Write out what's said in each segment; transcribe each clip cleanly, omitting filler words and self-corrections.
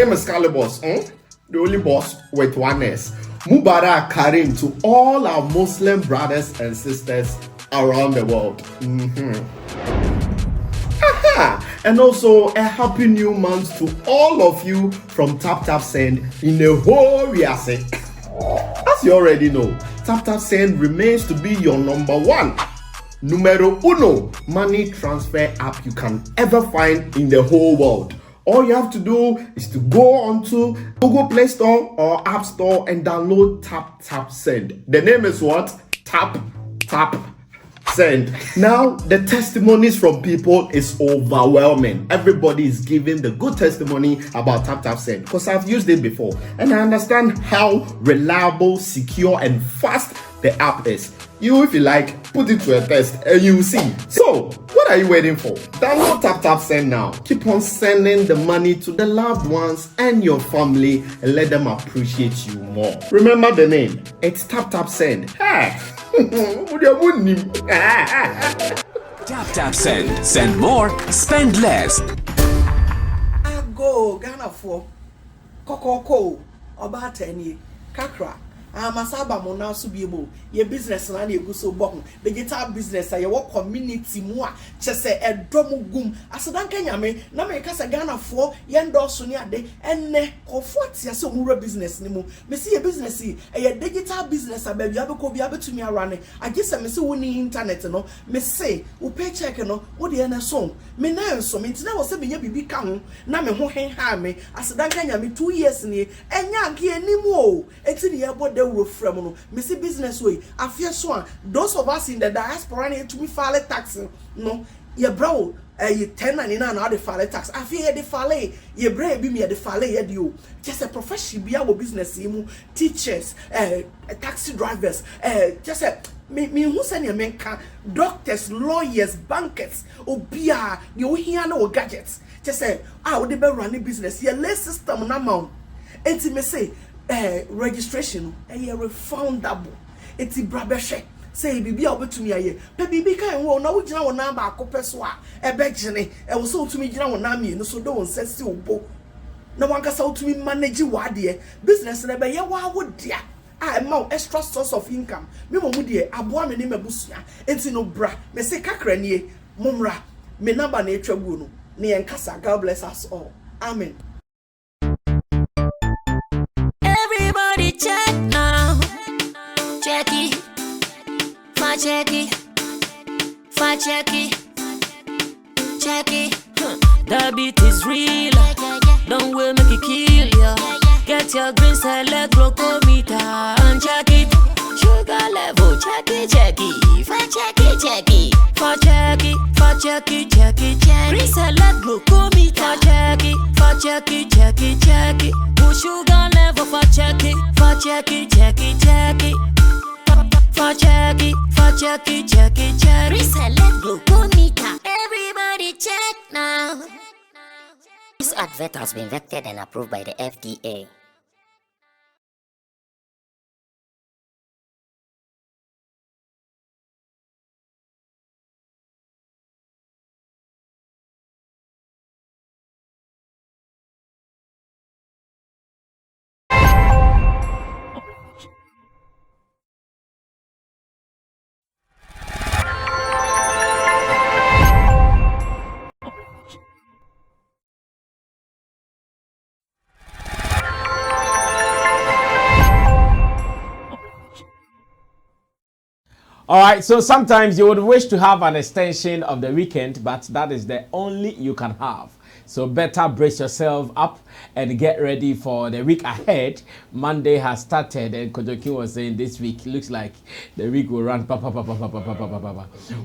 name is Calibos, the only boss with one S. Mubarak Karim to all our Muslim brothers and sisters around the world. And also a happy new month to all of you from Taptap Send in the whole Riase. As you already know, Taptap Send remains to be your #1, numero uno money transfer app you can ever find in the whole world. All you have to do is to go onto Google Play Store or App Store and download Taptap Send. The name is what? Taptap Send. Now, the testimonies from people is overwhelming. Everybody is giving the good testimony about Taptap Send because I've used it before and I understand how reliable, secure, and fast the app is. You, if you like, put it to a test and you will see. So, what are you waiting for? Download Taptap Send now. Keep on sending the money to the loved ones and your family and let them appreciate you more. Remember the name. It's Taptap Send. Hey. Taptap Send. Send more, spend less. I go Ghana for Coco, about 10 years. Kakra. Masaba mo na so biebo ye business na na eguso bo digital business ye wo community mu a chese edom gum asedan kanyame na me kasa Ghana fo ye ndorso ni ade enne kofo tia se omura business ni mu me see ye business ye digital business ababi abeko bi abetumi arane agese me se woni internet no me say wo paycheck no wo de na so me na enso me ntina wo se me nya bibi ka ho na me ho hen ha me asedan kanyame 2 years ni enya nke animu o eti ne ye bo from no missy business way I fear so those of us in the diaspora need to be file tax no ye bro you 10.99 now the file tax I fear the file ye bra be me the file ye do just a profession be our business imu teachers taxi drivers just a me who send your men doctors lawyers bankers obia you hear no gadgets just say would be running business ye less system na mount enti me say registration refundable eti brabehwe say bibi a obetumi aye pe bibi kan wo na wo gina wo number akopɛ so a ebegene wo so otumi gina wo na me no so do won sesi obo na wanka sa otumi manage wade business na be ye wa wo dia a ma extra source of income me mo mu de aboa me ne mabusua enti no bra me say kakra nie momra me number na etwagu no ne yenkasa. God bless us all, amen. Check now, check it, fa check it, fa check it, check it. The beat is real, don't wait make it kill ya. Get your green select glucometer and check it. Sugar level, check it, fa check it, fa check it, fa check it, check it. Green select glucometer, check it, fa check it, check it. Sugar level for check it, for check it, check it, check it. For check it, for check it, check it, check it. Reselect glucometer. Everybody check now. This advert has been vetted and approved by the FDA. All right, so sometimes you would wish to have an extension of the weekend, but that is the only you can have. So better brace yourself up and get ready for the week ahead. Monday has started and Kojoki was saying this week looks like the week will run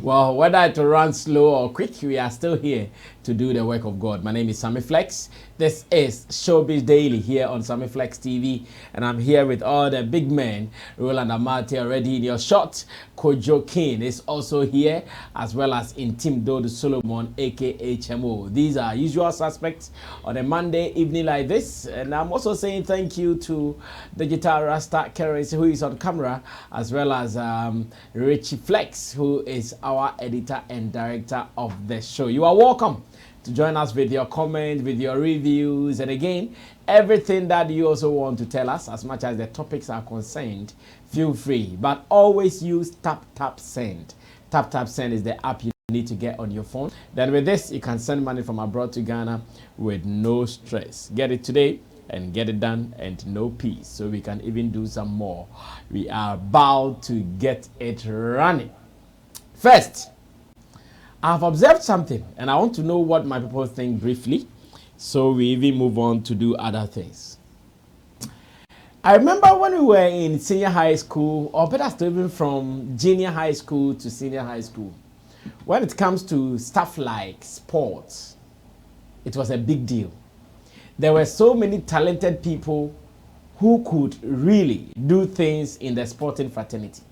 Well, whether it will run slow or quick, we are still here to do the work of God. My name is Sammy Flex. This is Showbiz Daily here on Sammy Flex TV, and I'm here with all the big men. Roland Amate already in your shot. Kojo King is also here, as well as Intim Dodo Solomon, aka HMO. These are usual suspects on a Monday evening like this. And I'm also saying thank you to Digital Rasta Keres, who is on camera, as well as Richie Flex, who is our editor and director of the show. You are welcome to join us with your comments, with your reviews, and again, everything that you also want to tell us, as much as the topics are concerned, feel free. But always use Taptap Send. Taptap Send is the app you need to get on your phone. Then with this, you can send money from abroad to Ghana with no stress. Get it today and get it done and no peace. So we can even do some more. We are about to get it running. First, I've observed something and I want to know what my people think briefly, so we even move on to do other things. I remember when we were in senior high school, or better still, even from junior high school to senior high school, when it comes to stuff like sports, it was a big deal. There were so many talented people who could really do things in the sporting fraternity.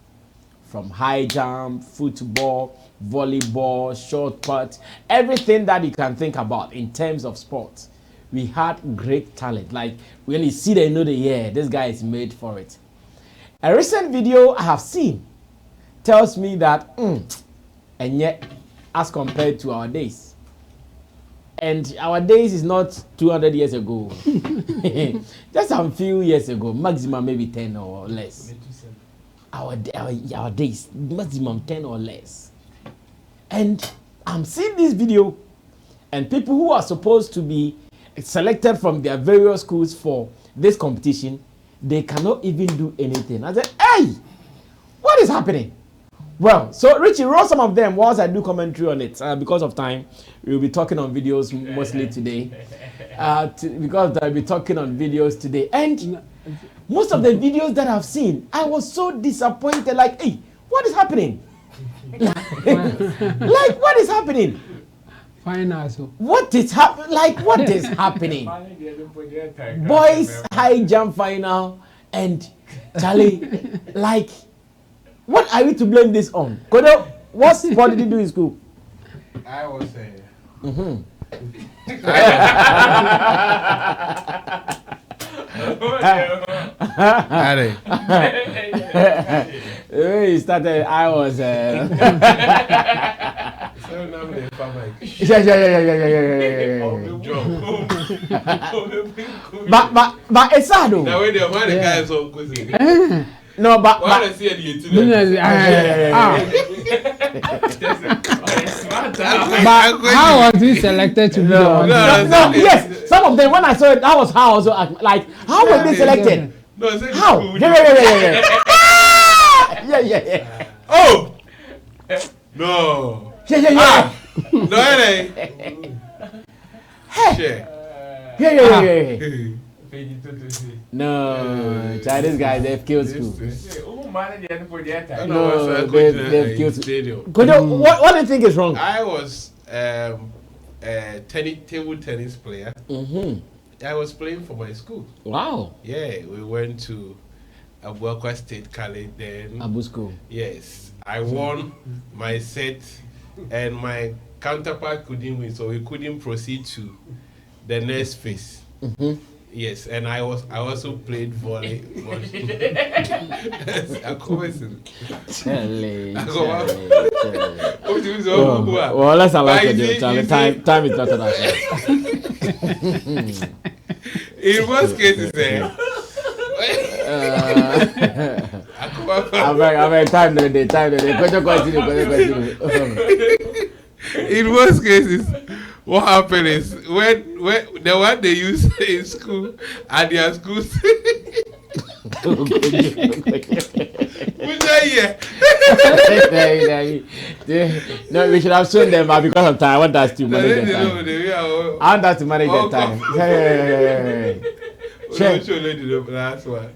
From high jump, football, volleyball, short put, everything that you can think about in terms of sports. We had great talent. Like when you see them, you know that, yeah, this guy is made for it. A recent video I have seen tells me that, and yet, as compared to our days, and our days is not 200 years ago, just a few years ago, maximum maybe 10 or less. Our days, maximum 10 or less. And I'm seeing this video, and people who are supposed to be selected from their various schools for this competition, they cannot even do anything. I said, hey, what is happening? Well, so Richie, wrote some of them whilst I do commentary on it. Because of time, we'll be talking on videos mostly today. Because I'll be talking on videos today. And most of the videos that I've seen, I was so disappointed. Like, hey, what is happening? Like, what is happening? What is happening? Like, what is happening? Boys high jump final and Charlie, like, what are we to blame this on? Kodo, what sport did you do in school? I was You started, I was yeah. But it's sad though. Now when the guy is on quizzing. No, but how was he selected to be no, yes, some of them when I saw it, that was how I also like, how were they selected? No, I said how? Yeah. Oh no. Yeah. No, Hey. Yeah. No, Chinese guys, they've killed school. No, they've killed school. What do you think is wrong? I was table tennis player. I was playing for my school. Wow. Yeah, we went to Abuakwa State College then. Abu School. Yes, I won my set, and my counterpart couldn't win, so we couldn't proceed to the next phase. Yes, and I also played volley. Well, let's allow it. Time is not enough. In most cases, I beg, time the day. Continue. In most cases, what happened is when the one they use in school at their schools. No, we should have shown them, but because of time, I want us to manage the time. I want us to manage the time. Last one.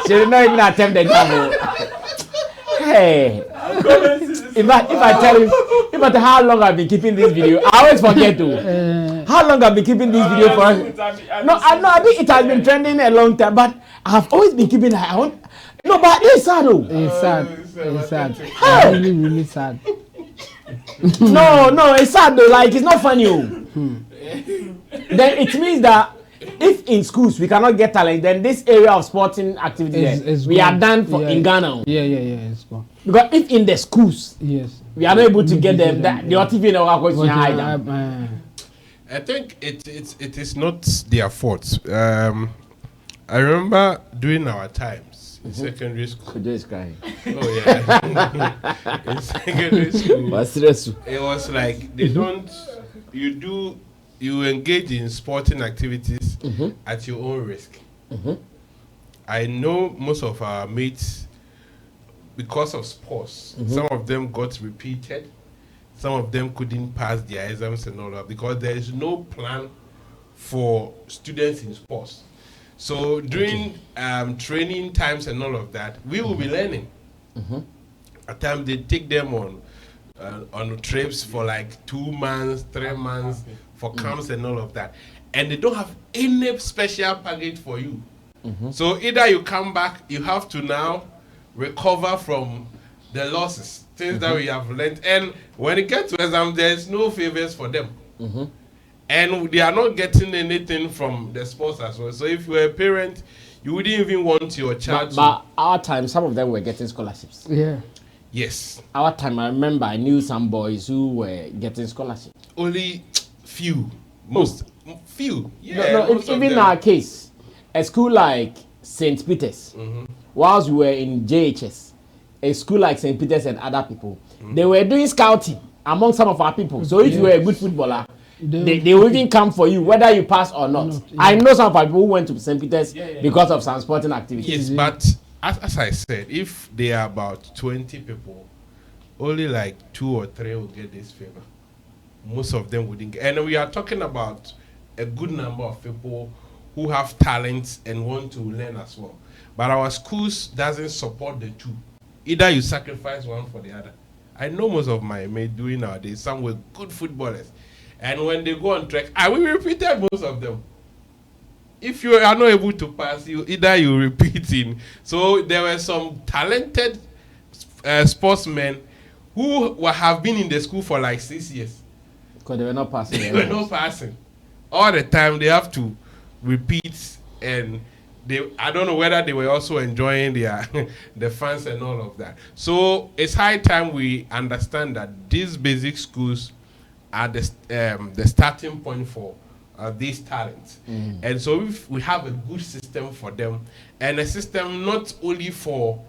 She did not even attempt the double. Hey, if I tell you, how long I've been keeping this video, I always forget to. How long I've been keeping this video for? No, I think it has been trending a long time, but I've always been keeping. No, but it's sad though. It's sad. Hey. Really sad. No, it's sad though. Like it's not funny. Then it means that if in schools we cannot get talent, then this area of sporting activities we are done for in Ghana. Yeah, it's gone. Because if in the schools, yes, we are not able to get them, that the TV in our question hide them. I think it is not their fault. I remember during our times in secondary school. Kujo is crying. Oh yeah. In secondary school, it was like they don't. You engage in sporting activities at your own risk. I know most of our mates, because of sports, some of them got repeated. Some of them couldn't pass their exams and all that because there is no plan for students in sports. So during training times and all of that, we will be learning. At times they take them on trips for like 2 months, 3 months for camps and all of that, and they don't have any special package for you. So either you come back, you have to now recover from the losses, things that we have learned, and when it gets to exam, there's no favors for them. And they are not getting anything from the sports as well. So if you're a parent, you wouldn't even want your child But our time, some of them were getting scholarships. Yeah. Yes. Our time, I remember I knew some boys who were getting scholarships. Only few. Few. Yeah. No, even in our case, a school like St. Peter's, whilst we were in JHS, a school like St. Peter's and other people, they were doing scouting among some of our people. So if you were a good footballer, they will even come for you, whether you pass or not. I know some of our people who went to St. Peter's because of some sporting activities. Yes, but as I said, if there are about 20 people, only like 2 or 3 will get this favor. Most of them wouldn't get. And we are talking about a good number of people who have talents and want to learn as well. But our schools doesn't support the two. Either you sacrifice one for the other. I know most of my mates doing nowadays, some were good footballers. And when they go on track, we repeated most of them. If you are not able to pass, either you repeating. So there were some talented sportsmen who have been in the school for like 6 years. Because they were not passing. They were not passing. All the time they have to repeat, and I don't know whether they were also enjoying their the fans and all of that. So it's high time we understand that these basic schools are the starting point for these talents. And so if we have a good system for them, and a system not only for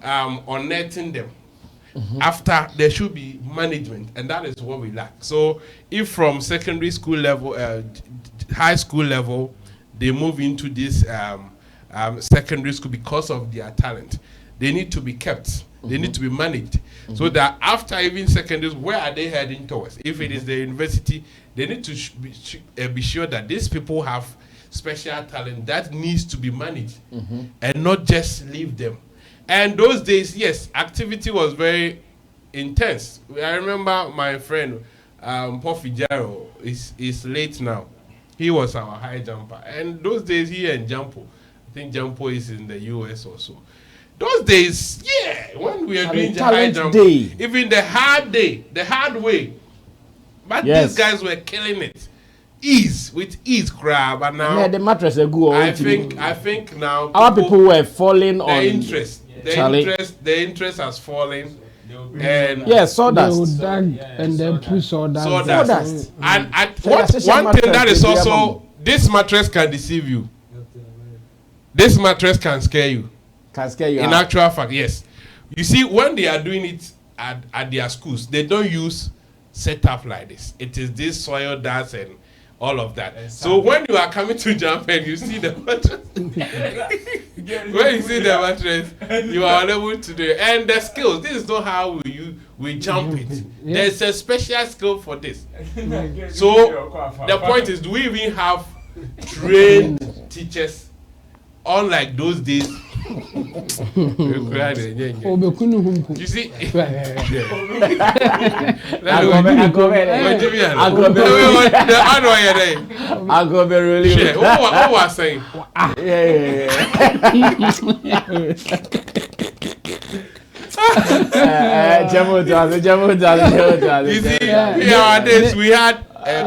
unnetting them, after there should be management, and that is what we lack. So if from secondary school level, high school level, they move into this secondary school because of their talent, they need to be kept. They need to be managed. So that after even secondary, where are they heading towards? If it is the university, they need to be sure that these people have special talent that needs to be managed and not just leave them. And those days, yes, activity was very intense. I remember my friend, Paul Fijaro, is late now. He was our high jumper. And those days, he and Jampo, I think Jampo is in the US also. Those days, yeah, when we are doing the high jump, even the hard way. But these guys were killing it. With ease, crab. And now, the mattress are good. I think now our people were falling on interest. The interest has fallen. And sawdust. They would and then put sawdust. And one thing that is also, this mattress can deceive you. This mattress can scare you. In actual fact, yes. You see, when they are doing it at their schools, they don't use setup like this. It is this soil dust and all of that. So when you are coming to jump and you see the mattress, when you see the mattress, you are unable to do it. And the skills, this is not how we jump it. There's a special skill for this. So the point is, do we even have trained teachers? Unlike those days, you see, nowadays we had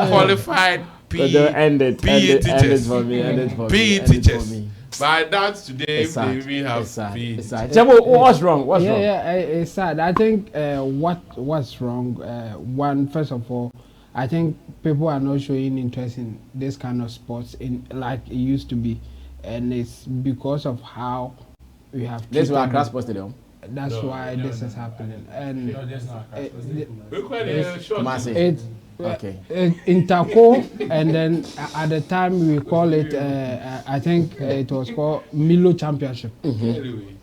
qualified End it for me. PE teachers. But that's today, it's sad. they even have it's sad. PE It's sad. Chabo, what's wrong? What's wrong? Yeah, it's sad. I think what's wrong, one, first of all, I think people are not showing interest in this kind of sports in like it used to be. And it's because of how we have this was Accra Sports Stadium. That's why this is happening. And okay. Interco, and then at the time we call it, I think it was called Milo Championship.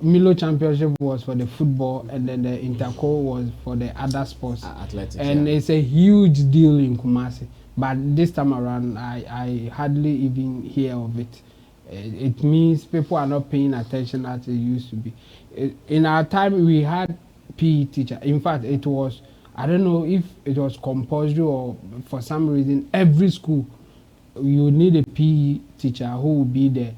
Milo Championship was for the football, and then the Interco was for the other sports. Athletics. And it's a huge deal in Kumasi. But this time around, I hardly even hear of it. It means people are not paying attention as it used to be. In our time, we had PE teacher. In fact, it was, I don't know if it was compulsory or for some reason, every school, you need a PE teacher who will be the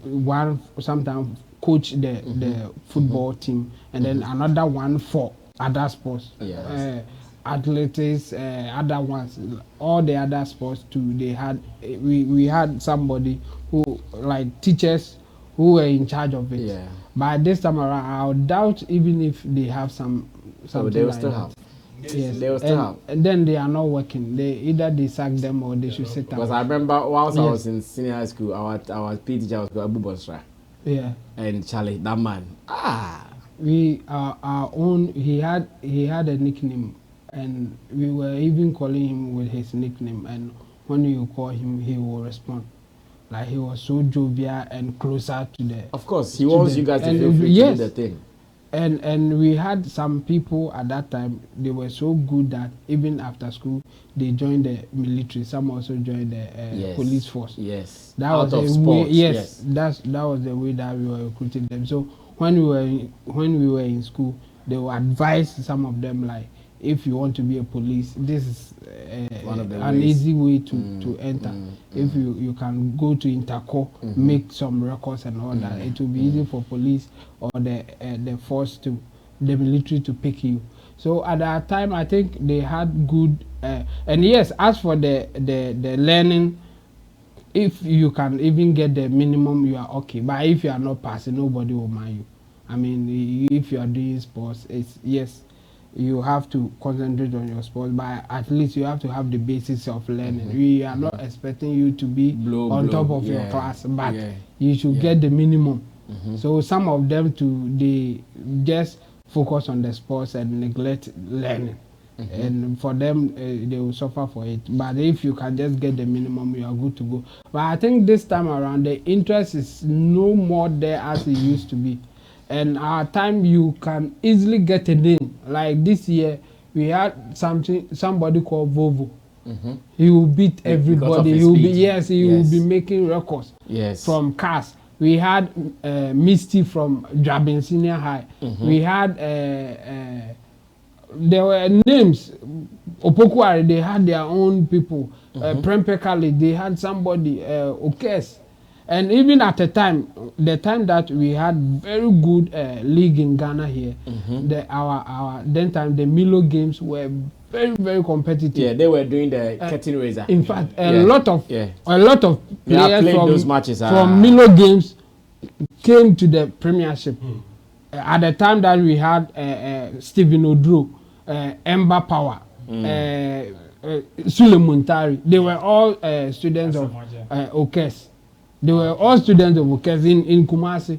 one, sometimes coach the football team, and then another one for other sports. Yes. Athletics, other ones, all the other sports too. They had, we had somebody who, like teachers who were in charge of it. Yeah. But this time around, I would doubt even if they have something they will like still that. have. Yes, they will still have. And then they are not working. Either they sack them or they should sit Because down. I remember whilst I was in senior high school, our PE teacher was called Abu Bosra. Yeah. And Charlie, that man. We our own. He had a nickname, and we were even calling him with his nickname. And when you call him, he will respond. Like he was so jovial and closer to the. Of course, he wants you guys to feel free to do the thing. And we had some people at that time. They were so good that even after school, they joined the military. Some also joined the police force. Yes. That Out was of the sports. way. Yes, that was the way that we were recruiting them. So when we were in school, they would advise some of them like, if you want to be a police, this is an easy way to enter. If you can go to Interco, make some records and all that, it will be easy for police or the force the military to pick you. So at that time, I think they had good and yes, as for the learning, if you can even get the minimum, you are okay. But if you are not passing, nobody will mind you. I mean, if you are doing sports, it's yes. You have to concentrate on your sports, but at least you have to have the basics of learning. We are not expecting you to be on top of your class, but you should get the minimum. So some of them they just focus on the sports and neglect learning. And for them, they will suffer for it. But if you can just get the minimum, you are good to go. But I think this time around, the interest is no more there as it used to be. And our time, you can easily get a name. Like this year, we had somebody called Vovo. He will beat everybody. He will be making records from cars. We had Misty from Drabin Senior High. We had there were names. Opokuare, they had their own people. Prempekali, they had somebody. Okes. And even at the time that we had very good league in Ghana here, our then time the Milo games were very, very competitive. Yeah, they were doing the curtain raiser. In fact, a lot of players from those matches from Milo games came to the Premiership. At the time that we had Stephen Odro, Ember Power, Sule Muntari, they were all students of Okes. They were all students of Okes in Kumasi.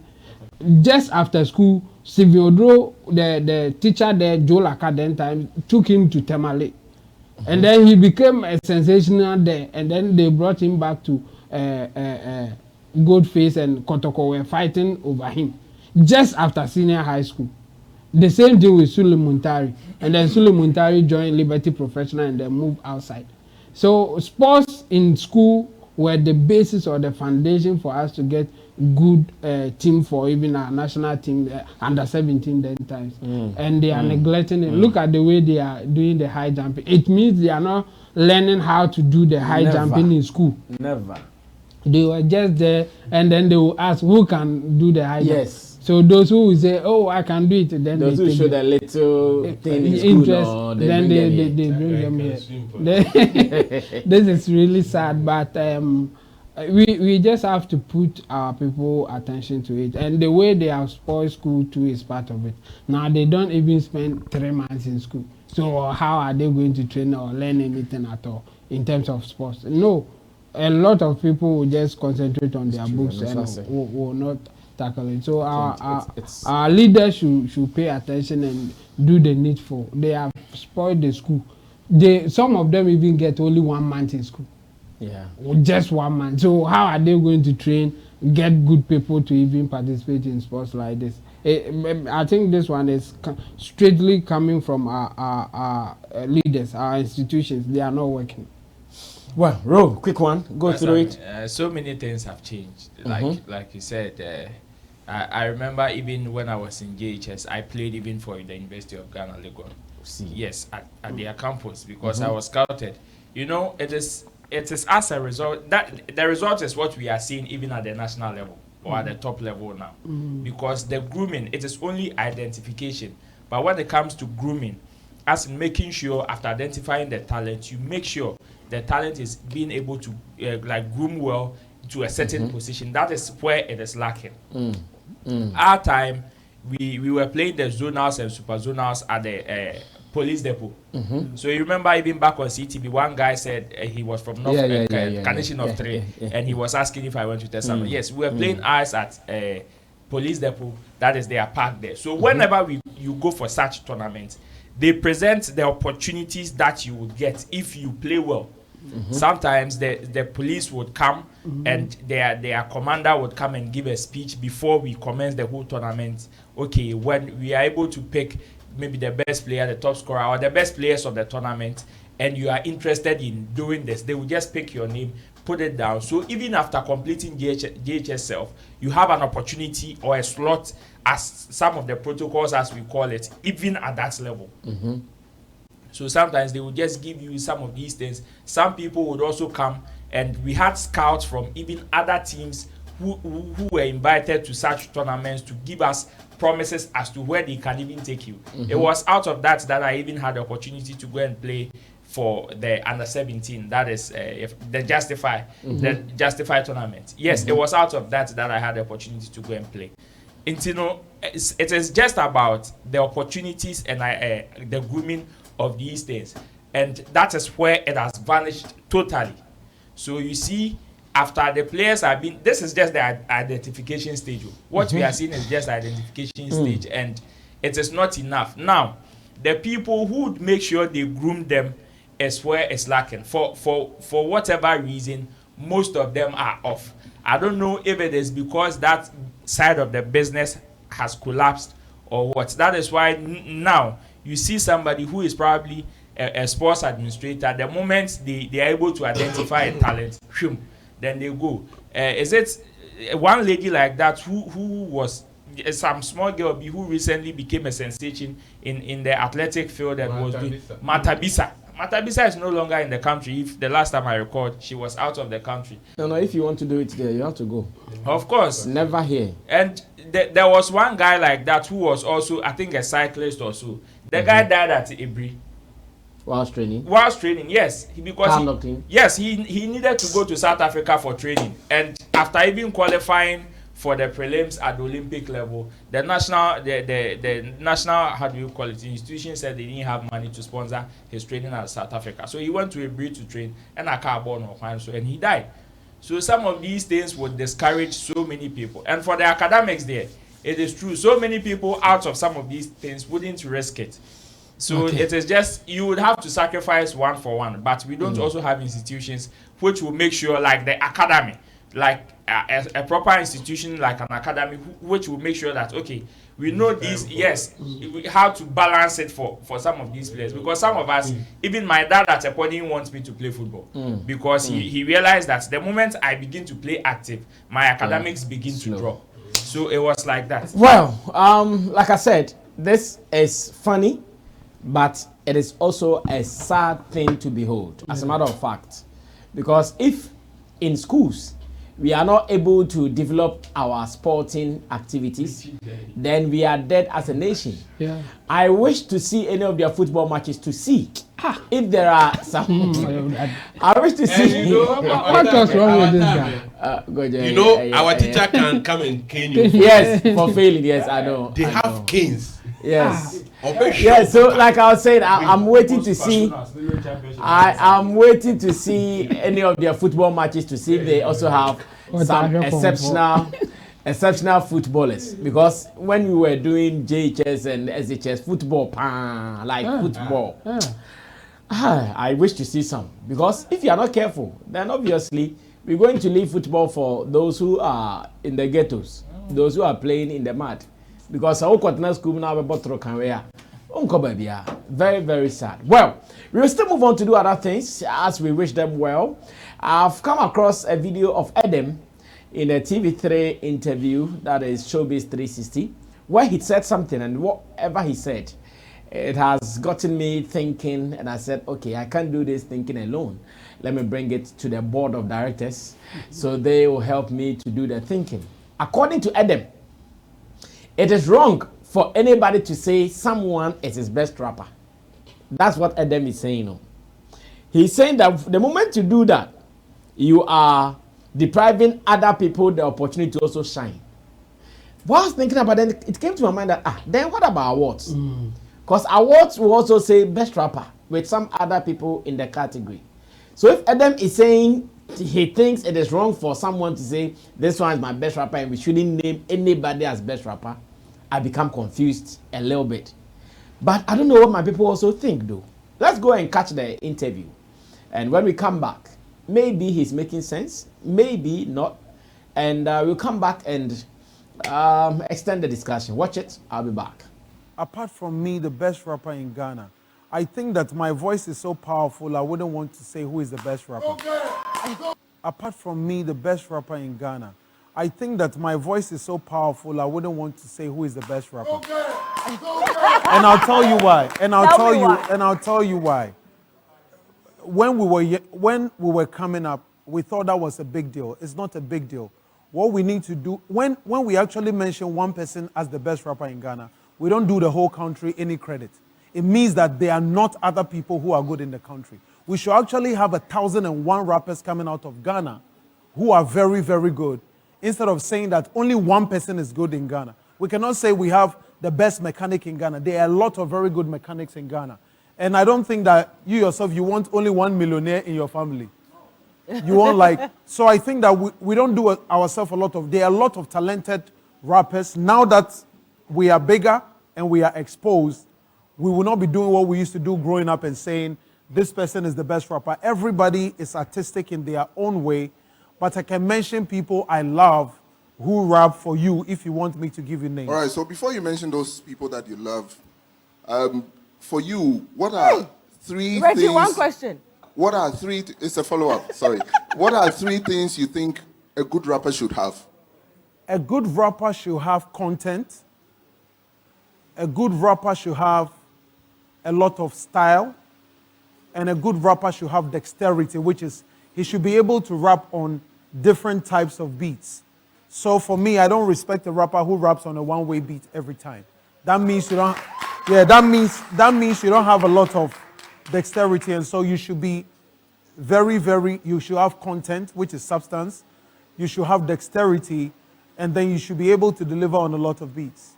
Just after school, Stephen Odro, the teacher there, Joe Laka, then time, took him to Temale. And then he became a sensational there. And then they brought him back to Goldface and Kotoko were fighting over him. Just after senior high school. The same thing with Sule Muntari. And then Sule Muntari joined Liberty Professional and then moved outside. So sports in school were the basis or the foundation for us to get good team for even our national team, under 17 then times. And they are neglecting it. Look at the way they are doing the high jumping. It means they are not learning how to do the high jumping in school. Never. They were just there, and then they will ask who can do the high jump. So those who will say, "Oh, I can do it," then those who show the little thing in school, interest, or then they bring them here. This is really sad, but we just have to put our people attention to it. And the way they have spoiled school too is part of it. Now they don't even spend 3 months in school. So how are they going to train or learn anything at all in terms of sports? No, a lot of people will just concentrate on their books and will not tackle it. So our leaders should pay attention and do the needful. They have spoiled the school. Some of them even get only 1 month in school. Yeah. Just 1 month. So how are they going to train, get good people to even participate in sports like this? I think this one is straightly coming from our leaders, our institutions. They are not working. Well, Ro, quick one. Go through it. So many things have changed. Like you said, I remember even when I was in JHS, I played even for the University of Ghana, Lagos. Yes, at their campus, because I was scouted. You know, it is as a result that the result is what we are seeing even at the national level or at the top level now. Because the grooming, it is only identification. But when it comes to grooming, as in making sure after identifying the talent, you make sure the talent is being able to like groom well to a certain position. That is where it is lacking. Our time, we were playing the zonals and super zonals at the police depot. So you remember even back on CTV, one guy said he was from North Carnation of 3, and he was asking if I went to test something. Yes, we were playing ice at police depot. That is their park there. So whenever you go for such tournaments, they present the opportunities that you would get if you play well. Sometimes the police would come and their commander would come and give a speech before we commence the whole tournament. Okay, when we are able to pick maybe the best player, the top scorer, or the best players of the tournament, and you are interested in doing this, they will just pick your name, put it down. So even after completing GHS self, you have an opportunity or a slot as some of the protocols, as we call it, even at that level. So sometimes they will just give you some of these things. Some people would also come, and we had scouts from even other teams who were invited to such tournaments to give us promises as to where they can even take you. It was out of that I even had the opportunity to go and play for the under-17. That is the Justify tournament. Yes, it was out of that I had the opportunity to go and play. And you know, it is just about the opportunities and the grooming of these things, and that is where it has vanished totally. So you see, after the players have been, this is just the identification stage. What we are seeing is just identification stage, and it is not enough. Now, the people who would make sure they groom them is where it's lacking. For whatever reason, most of them are off. I don't know if it is because that side of the business has collapsed or what. That is why now you see somebody who is probably a sports administrator. The moment they are able to identify a talent, then they go. Is it one lady like that who was some small girl who recently became a sensation in the athletic field and was doing Matabisa. Matabisa is no longer in the country. If the last time I recalled, she was out of the country. No, if you want to do it there, you have to go. Of course. Never here. And there was one guy like that who was also, I think, a cyclist or so. The guy died at Ibri. Whilst training? Whilst training, yes. Because he needed to go to South Africa for training. And after even qualifying for the prelims at the Olympic level, the national, how do you call it, institution said they didn't have money to sponsor his training at South Africa. So he went to Ibri to train, and I can't born and he died. So some of these things would discourage so many people. And for the academics there, it is true. So many people out of some of these things wouldn't risk it. So it is just, you would have to sacrifice one for one. But we don't also have institutions which will make sure, like the academy, like a proper institution like an academy, which will make sure that, okay, we know this, yes, we have to balance it for some of these players. Because some of us, even my dad at a point didn't want me to play football. Because he realized that the moment I begin to play active, my academics begin to drop. So it was like that. Well, like I said, this is funny, but it is also a sad thing to behold, as a matter of fact. Because if in schools we are not able to develop our sporting activities, then we are dead as a nation. Yeah. I wish to see any of their football matches to see if there are some. I wish to see. What was wrong with this guy? Our teacher can come and cane you. Yes, for failing. Yes, I know. They have canes. Yes. Yes. So, like I was saying, I'm waiting to see. I'm waiting to see any of their football matches to see if they also have some exceptional footballers. Because when we were doing JHS and SHS football, football, I wish to see some. Because if you are not careful, then obviously we're going to leave football for those who are in the ghettos, those who are playing in the mud. Because our continental school now very, very sad. Well, we will still move on to do other things as we wish them well. I've come across a video of Edem in a TV3 interview, that is Showbiz 360, where he said something, and whatever he said, it has gotten me thinking, and I said, okay, I can't do this thinking alone. Let me bring it to the board of directors so they will help me to do the thinking. According to Edem, it is wrong for anybody to say someone is his best rapper. That's what Edem is saying. He's saying that the moment you do that, you are depriving other people the opportunity to also shine. What I was thinking about, then it came to my mind that, then what about awards? Because awards will also say best rapper with some other people in the category. So if Edem is saying he thinks it is wrong for someone to say this one is my best rapper and we shouldn't name anybody as best rapper, I become confused a little bit. But I don't know what my people also think though. Let's go and catch the interview. And when we come back, maybe he's making sense, maybe not. And we'll come back and extend the discussion. Watch it, I'll be back. Apart from me, the best rapper in Ghana, I think that my voice is so powerful, I wouldn't want to say who is the best rapper. Apart from me, the best rapper in Ghana, I think that my voice is so powerful, I wouldn't want to say who is the best rapper. And I'll tell you why. And I'll tell you why. When we were coming up, we thought that was a big deal. It's not a big deal. What we need to do, when we actually mention one person as the best rapper in Ghana, we don't do the whole country any credit. It means that there are not other people who are good in the country. We should actually have 1,001 rappers coming out of Ghana who are very, very good, instead of saying that only one person is good in Ghana. We cannot say we have the best mechanic in Ghana. There are a lot of very good mechanics in Ghana. And I don't think that you yourself, you want only one millionaire in your family. You want so I think that we don't do ourselves there are a lot of talented rappers. Now that we are bigger and we are exposed, we will not be doing what we used to do growing up and saying, this person is the best rapper. Everybody is artistic in their own way. But I can mention people I love who rap for you if you want me to give you names. All right, so before you mention those people that you love, for you, what are three Reggie, things... one question. What are three... It's a follow-up, sorry. What are three things you think a good rapper should have? A good rapper should have content. A good rapper should have a lot of style. And a good rapper should have dexterity, which is he should be able to rap on different types of beats. So for me, I don't respect a rapper who raps on a one-way beat every time. That means you don't. Yeah, that means you don't have a lot of dexterity, and so you should be very, very. You should have content, which is substance. You should have dexterity, and then you should be able to deliver on a lot of beats.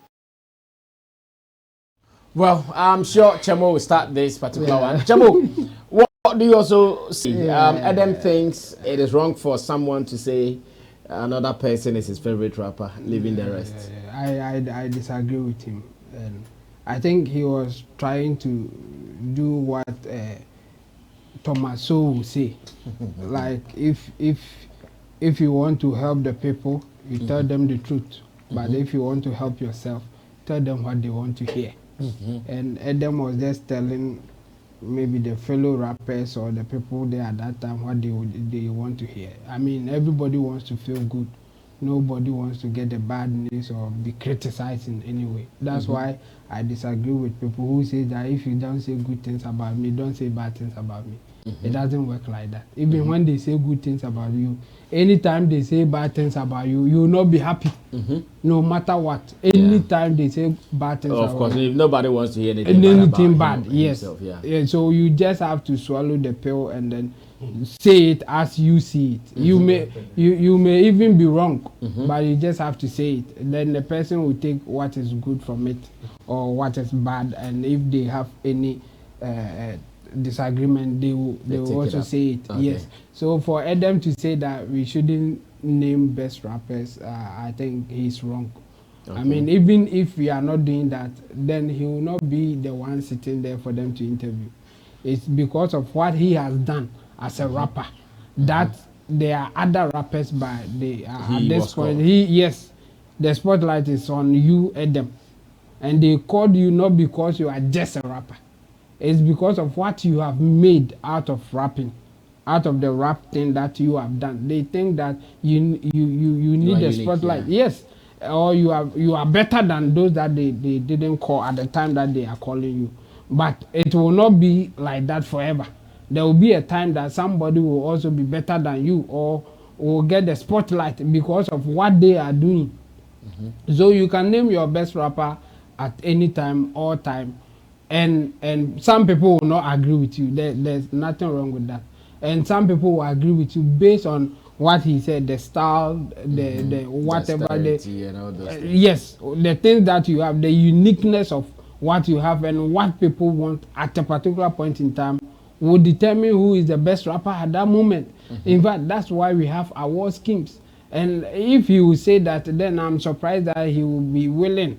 Well, I'm sure Chemo will start this particular one. Chemo, what do you also see? Edem thinks it is wrong for someone to say another person is his favorite rapper, leaving the rest. I disagree with him. And I think he was trying to do what Thomas would say. Like, if you want to help the people, you tell them the truth. But if you want to help yourself, tell them what they want to hear. And Edem was just telling maybe the fellow rappers or the people there at that time what they want to hear. I mean, everybody wants to feel good. Nobody wants to get the bad news or be criticized in any way. That's why I disagree with people who say that if you don't say good things about me, don't say bad things about me. It doesn't work like that. Even when they say good things about you, anytime they say bad things about you, you will not be happy. No matter what. Anytime they say bad things of about course, you. nobody wants to hear anything bad. Yes. Himself, Yeah. So you just have to swallow the pill and then say it as you see it. You may even be wrong, but you just have to say it. And then the person will take what is good from it or what is bad, and if they have any disagreement, they will also say it. Okay. Yes. So for Edem to say that we shouldn't name best rappers, I think he's wrong. I mean, even if we are not doing that, then he will not be the one sitting there for them to interview. It's because of what he has done as a rapper that there are other rappers by the at this point. The spotlight is on you, Edem, and they called you not because you are just a rapper. It's because of what you have made out of rapping, out of the rap thing that you have done. They think that you need the spotlight. Yes, or you are better than those that they didn't call at the time that they are calling you. But it will not be like that forever. There will be a time that somebody will also be better than you or will get the spotlight because of what they are doing. So you can name your best rapper at any time, all time. And some people will not agree with you. There's nothing wrong with that. And some people will agree with you based on what he said, the style, the whatever. Yes, the things that you have, the uniqueness of what you have and what people want at a particular point in time will determine who is the best rapper at that moment. In fact, that's why we have award schemes. And if he will say that, then I'm surprised that he will be willing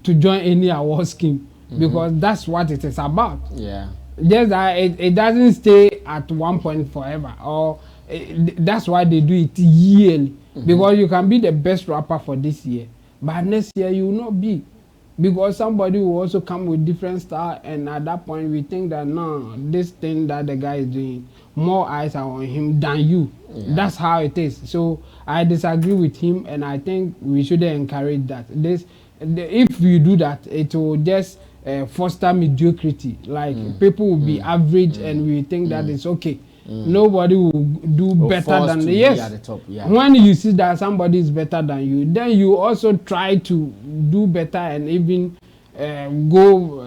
to join any award scheme. Because that's what it is about. Yeah. Just that it doesn't stay at one point forever. Or that's why they do it yearly. Because you can be the best rapper for this year, but next year you will not be. Because somebody will also come with different style, and at that point we think that no, this thing that the guy is doing, more eyes are on him than you. That's how it is. So I disagree with him, and I think we shouldn't encourage that. If we do that, it will just foster mediocrity. Like people will be average and we think that it's okay. Nobody will do better than at the top. When you see that somebody is better than you, then you also try to do better and even go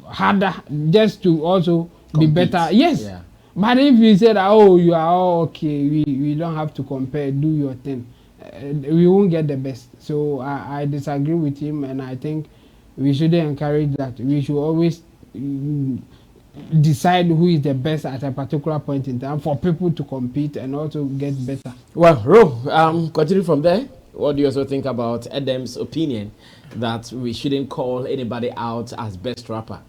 harder just to also be better. But if you say that, oh, you are all okay, we don't have to compare, do your thing, we won't get the best. So I disagree with him, and I think we shouldn't encourage that. We should always decide who is the best at a particular point in time for people to compete and also get better. Well, Ro, continue from there. What do you also think about Edem's opinion that we shouldn't call anybody out as best rapper?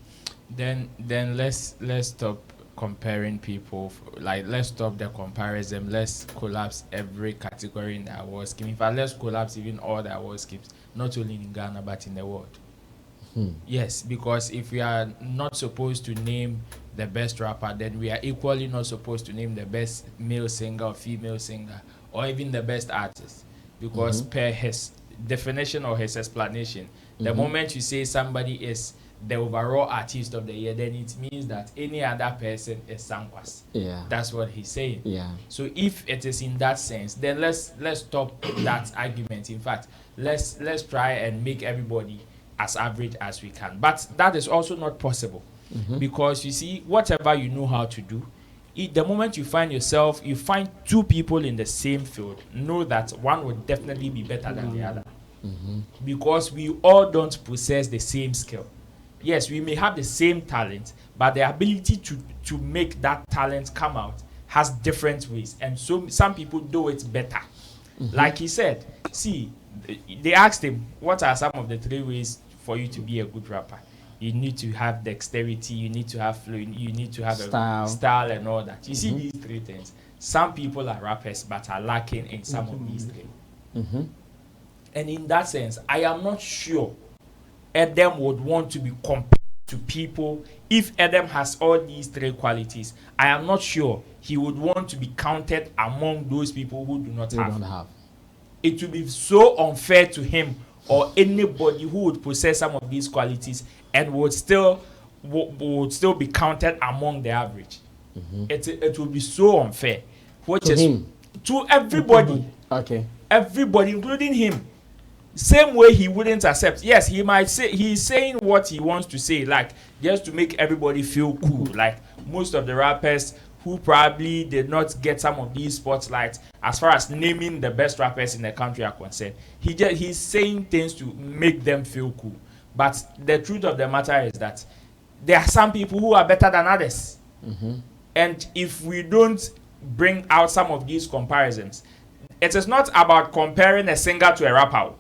Then let's stop comparing people. Like, let's stop the comparison. Let's collapse every category in the award scheme. In fact, let's collapse even all the award schemes, not only in Ghana but in the world. Yes, because if we are not supposed to name the best rapper, then we are equally not supposed to name the best male singer or female singer, or even the best artist. Because per his definition or his explanation, the moment you say somebody is the overall artist of the year, then it means that any other person is Sankwas. That's what he's saying. So if it is in that sense, then let's stop that argument. In fact, let's try and make everybody as average as we can. But that is also not possible, because you see, whatever you know how to do, the moment you find two people in the same field, know that one will definitely be better than the other, because we all don't possess the same skill. Yes, we may have the same talent, but the ability to make that talent come out has different ways, and so some people do it better. Like he said, see, they asked him, what are some of the 3 ways for you to be a good rapper? You need to have dexterity, you need to have flow, you need to have a style and all that. You see these 3 things. Some people are rappers but are lacking in some of these 3. And in that sense, I am not sure Edem would want to be compared to people. If Edem has all these 3 qualities, I am not sure he would want to be counted among those people who do not have. It would be so unfair to him or anybody who would possess some of these qualities and would still be counted among the average. it will be so unfair. Which To is him. to everybody. Okay. Everybody, including him. Same way he wouldn't accept. Yes, he might say he's saying what he wants to say, like just to make everybody feel cool. Like most of the rappers who probably did not get some of these spotlights as far as naming the best rappers in the country are concerned. He's saying things to make them feel cool. But the truth of the matter is that there are some people who are better than others. And if we don't bring out some of these comparisons, it is not about comparing a singer to a rapper.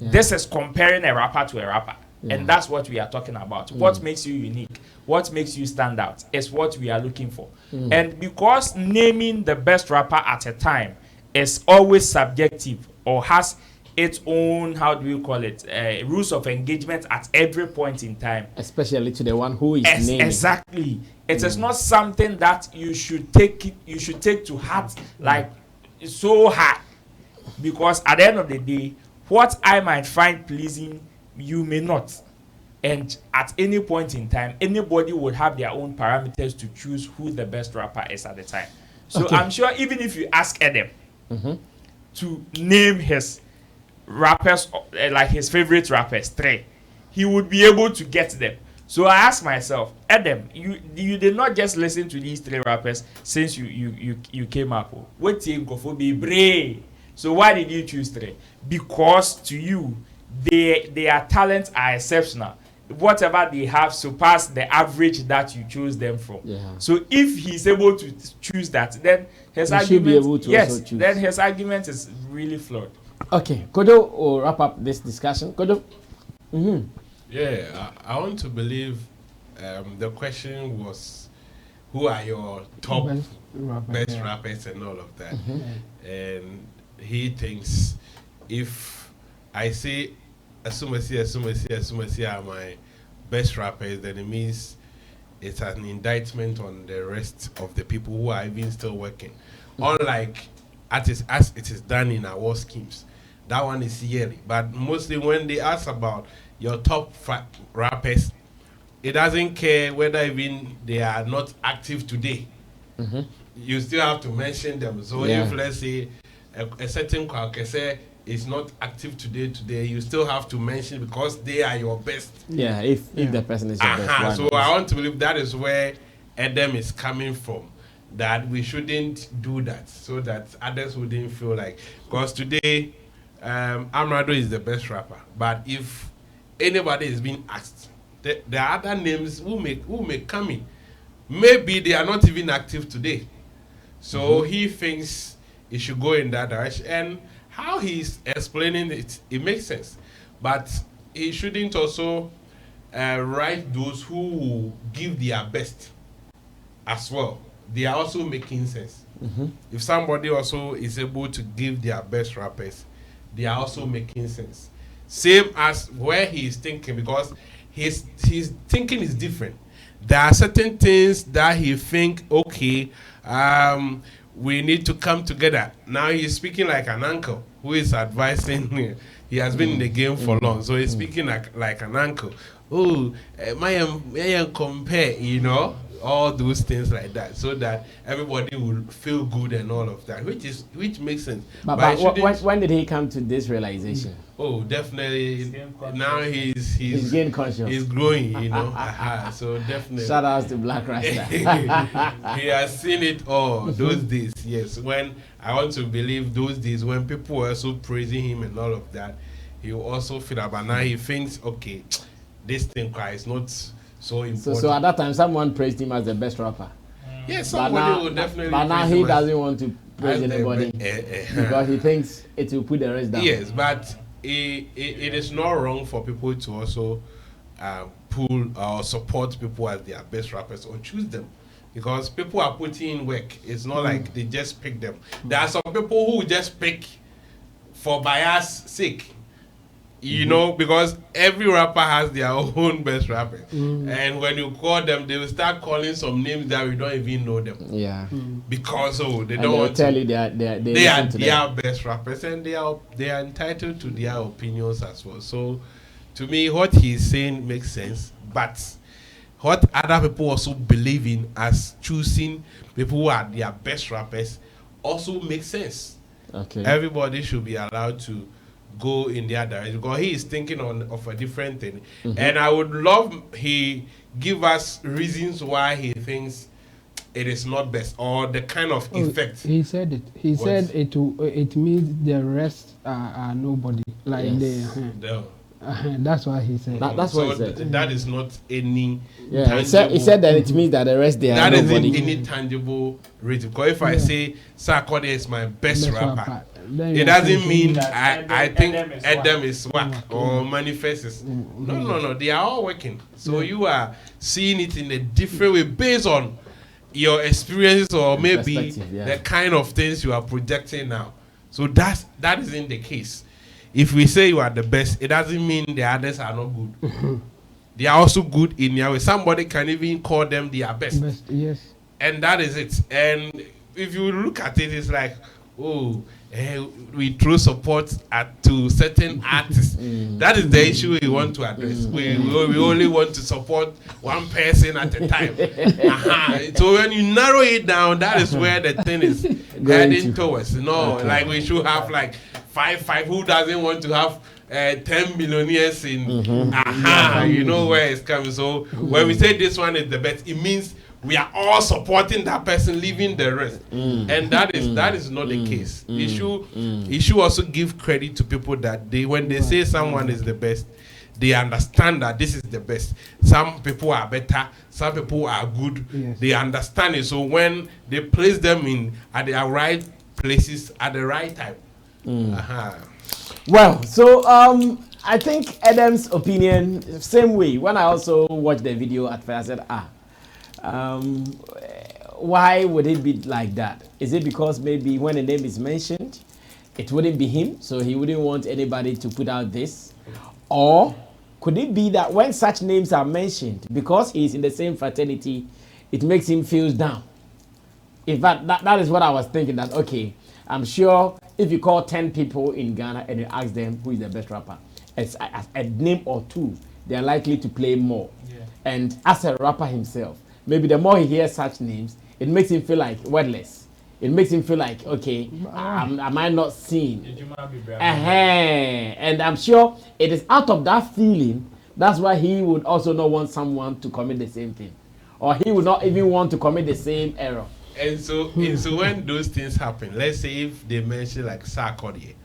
This is comparing a rapper to a rapper. And that's what we are talking about. What makes you unique? What makes you stand out is what we are looking for. And because naming the best rapper at a time is always subjective or has its own, how do you call it, rules of engagement at every point in time. Especially to the one who is naming. Exactly. It is not something that you should take to heart like so hard. Because at the end of the day, what I might find pleasing, you may not. And at any point in time, anybody would have their own parameters to choose who the best rapper is at the time. So I'm sure even if you ask Edem to name his rappers, like his favorite rappers, 3, he would be able to get them. So I asked myself, Edem, you did not just listen to these 3 rappers since you came up. What be brave? So why did you choose 3? Because to you, their talents are exceptional. Whatever they have surpass the average that you chose them from. So if he's able to choose that, then his argument, also choose. Then his argument is really flawed. Okay, Kodo will wrap up this discussion. Kodo. Yeah, I want to believe the question was, who are your top best rappers and all of that. And he thinks if I say Asumasi are my best rappers, then it means it's an indictment on the rest of the people who are even still working. Unlike as it is done in our schemes. That one is yearly. But mostly when they ask about your top rappers, it doesn't care whether even they are not active today. You still have to mention them. So if let's say a certain Kwakese is not active today, you still have to mention because they are your best. Yeah, if the person is your best. So I want to believe that is where Edem is coming from. That we shouldn't do that so that others wouldn't feel like, because today Amrado is the best rapper, but if anybody is being asked, there are other names who may come in. Maybe they are not even active today. So he thinks it should go in that direction. And how he's explaining it makes sense. But he shouldn't also write those who will give their best as well. They are also making sense. If somebody also is able to give their best rappers, they are also making sense. Same as where he is thinking, because his thinking is different. There are certain things that he think, okay, we need to come together. Now he's speaking like an uncle who is advising. He has been in the game for long, so he's speaking like an uncle. Oh, my compare, all those things like that, so that everybody will feel good and all of that, which makes sense. But when did he come to this realization? Oh, definitely. Now he's gained conscious. He's growing, So definitely. Shout out to Black Rasta. He has seen it all those days. Yes, when I want to believe those days when people were also praising him and all of that, he will also feel that. But now he thinks, okay, this thing is not so important. So at that time, someone praised him as the best rapper. Yes, somebody will definitely. But now he doesn't want to praise anybody because he thinks it will put the rest down. Yes, but it is not wrong for people to also pull or support people as their best rappers or choose them, because people are putting in work. It's not like they just pick them. There are some people who just pick for bias sake. Because every rapper has their own best rapper. And when you call them, they will start calling some names that we don't even know them. Yeah. Because they don't want to tell you they are their best rappers, and they are entitled to their opinions as well. So to me, what he's saying makes sense. But what other people also believe in as choosing people who are their best rappers also makes sense. Okay. Everybody should be allowed to go in their direction because he is thinking of a different thing. And I would love he give us reasons why he thinks it is not best or the kind of effect. He said it. He said it means the rest are nobody. Like that's what he said. That's what he said. That is not any. Yeah, he said that it means that the rest they are nobody. That isn't any tangible reason. Because if I say Sarkodie is my best rapper, it doesn't mean I think Edem is whack or Manifest is. No. They are all working. So you are seeing it in a different way based on your experiences or maybe the kind of things you are projecting now. So that isn't the case. If we say you are the best, it doesn't mean the others are not good. They are also good in their way. Somebody can even call them their best. Yes. And that is it. And if you look at it, it's like, we throw support to certain artists. That is the issue we want to address. We only want to support one person at a time. So when you narrow it down, that is where the thing is heading towards. Like we should have like five. Who doesn't want to have 10 millionaires in? You know where it's coming. So when we say this one is the best, it means we are all supporting that person, leaving the rest, and that is not the case. You should also give credit to people that when they say someone is the best, they understand that this is the best. Some people are better, some people are good. Yes. They understand it. So when they place them at the right places at the right time. Well, so I think Edem's opinion, same way. When I also watched the video at first, I said, why would it be like that? Is it because maybe when a name is mentioned, it wouldn't be him, so he wouldn't want anybody to put out this? Or could it be that when such names are mentioned, because he's in the same fraternity, it makes him feel down? In fact, that is what I was thinking, that, okay, I'm sure if you call 10 people in Ghana and you ask them who is the best rapper, it's a name or two, they're likely to play more. Yeah. And as a rapper himself, maybe the more he hears such names, it makes him feel like wordless. It makes him feel like, okay, am I not seen? And I'm sure it is out of that feeling, that's why he would also not want someone to commit the same thing. Or he would not even want to commit the same error. And so when those things happen, let's say if they mention like Sarkodie,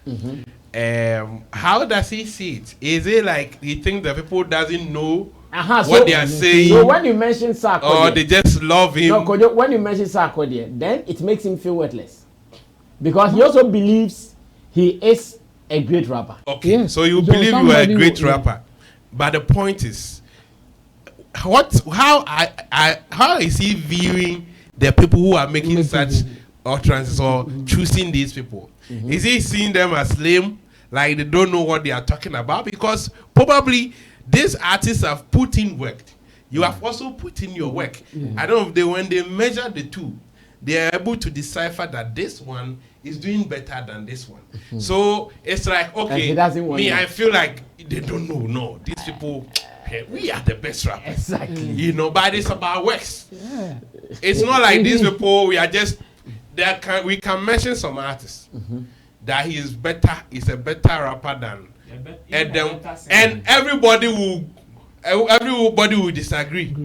how does he see it? Is it like he thinks that people doesn't know what they are saying? So when you mention Sarkodie, or they just love him? No, when you mention Sarkodie, then it makes him feel worthless. Because he also believes he is a great rapper. Okay, yes. So you believe you are a great rapper. But the point is, how is he viewing the people who are making such utterances or choosing these people? Is he seeing them as lame, like they don't know what they are talking about? Because probably these artists have put in work. You have also put in your work. I don't know, when they measure the two, they are able to decipher that this one is doing better than this one. So it's like, okay, I feel like they don't know. No, these people, we are the best rappers. Exactly. But it's about works. Yeah. It's not like these people, we are just, we can mention some artists that he is better, he's a better rapper than Edem, and everybody will disagree.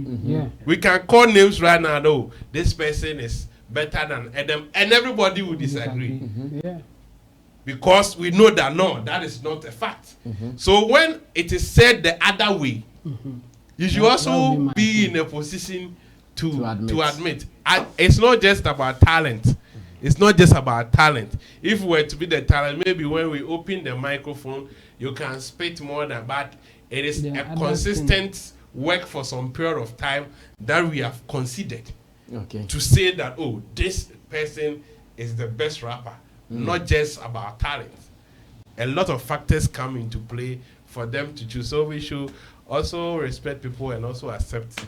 We can call names right now, though. This person is better than Edem, and everybody will disagree. Because we know that that is not a fact. So when it is said the other way, you should also be in a position to admit. It's not just about talent. It's not just about talent. If we were to be the talent, maybe when we open the microphone, you can spit more than, but it is a consistent work for some period of time that we have considered to say that, this person is the best rapper, not just about talent. A lot of factors come into play for them to choose. So we should also respect people and also accept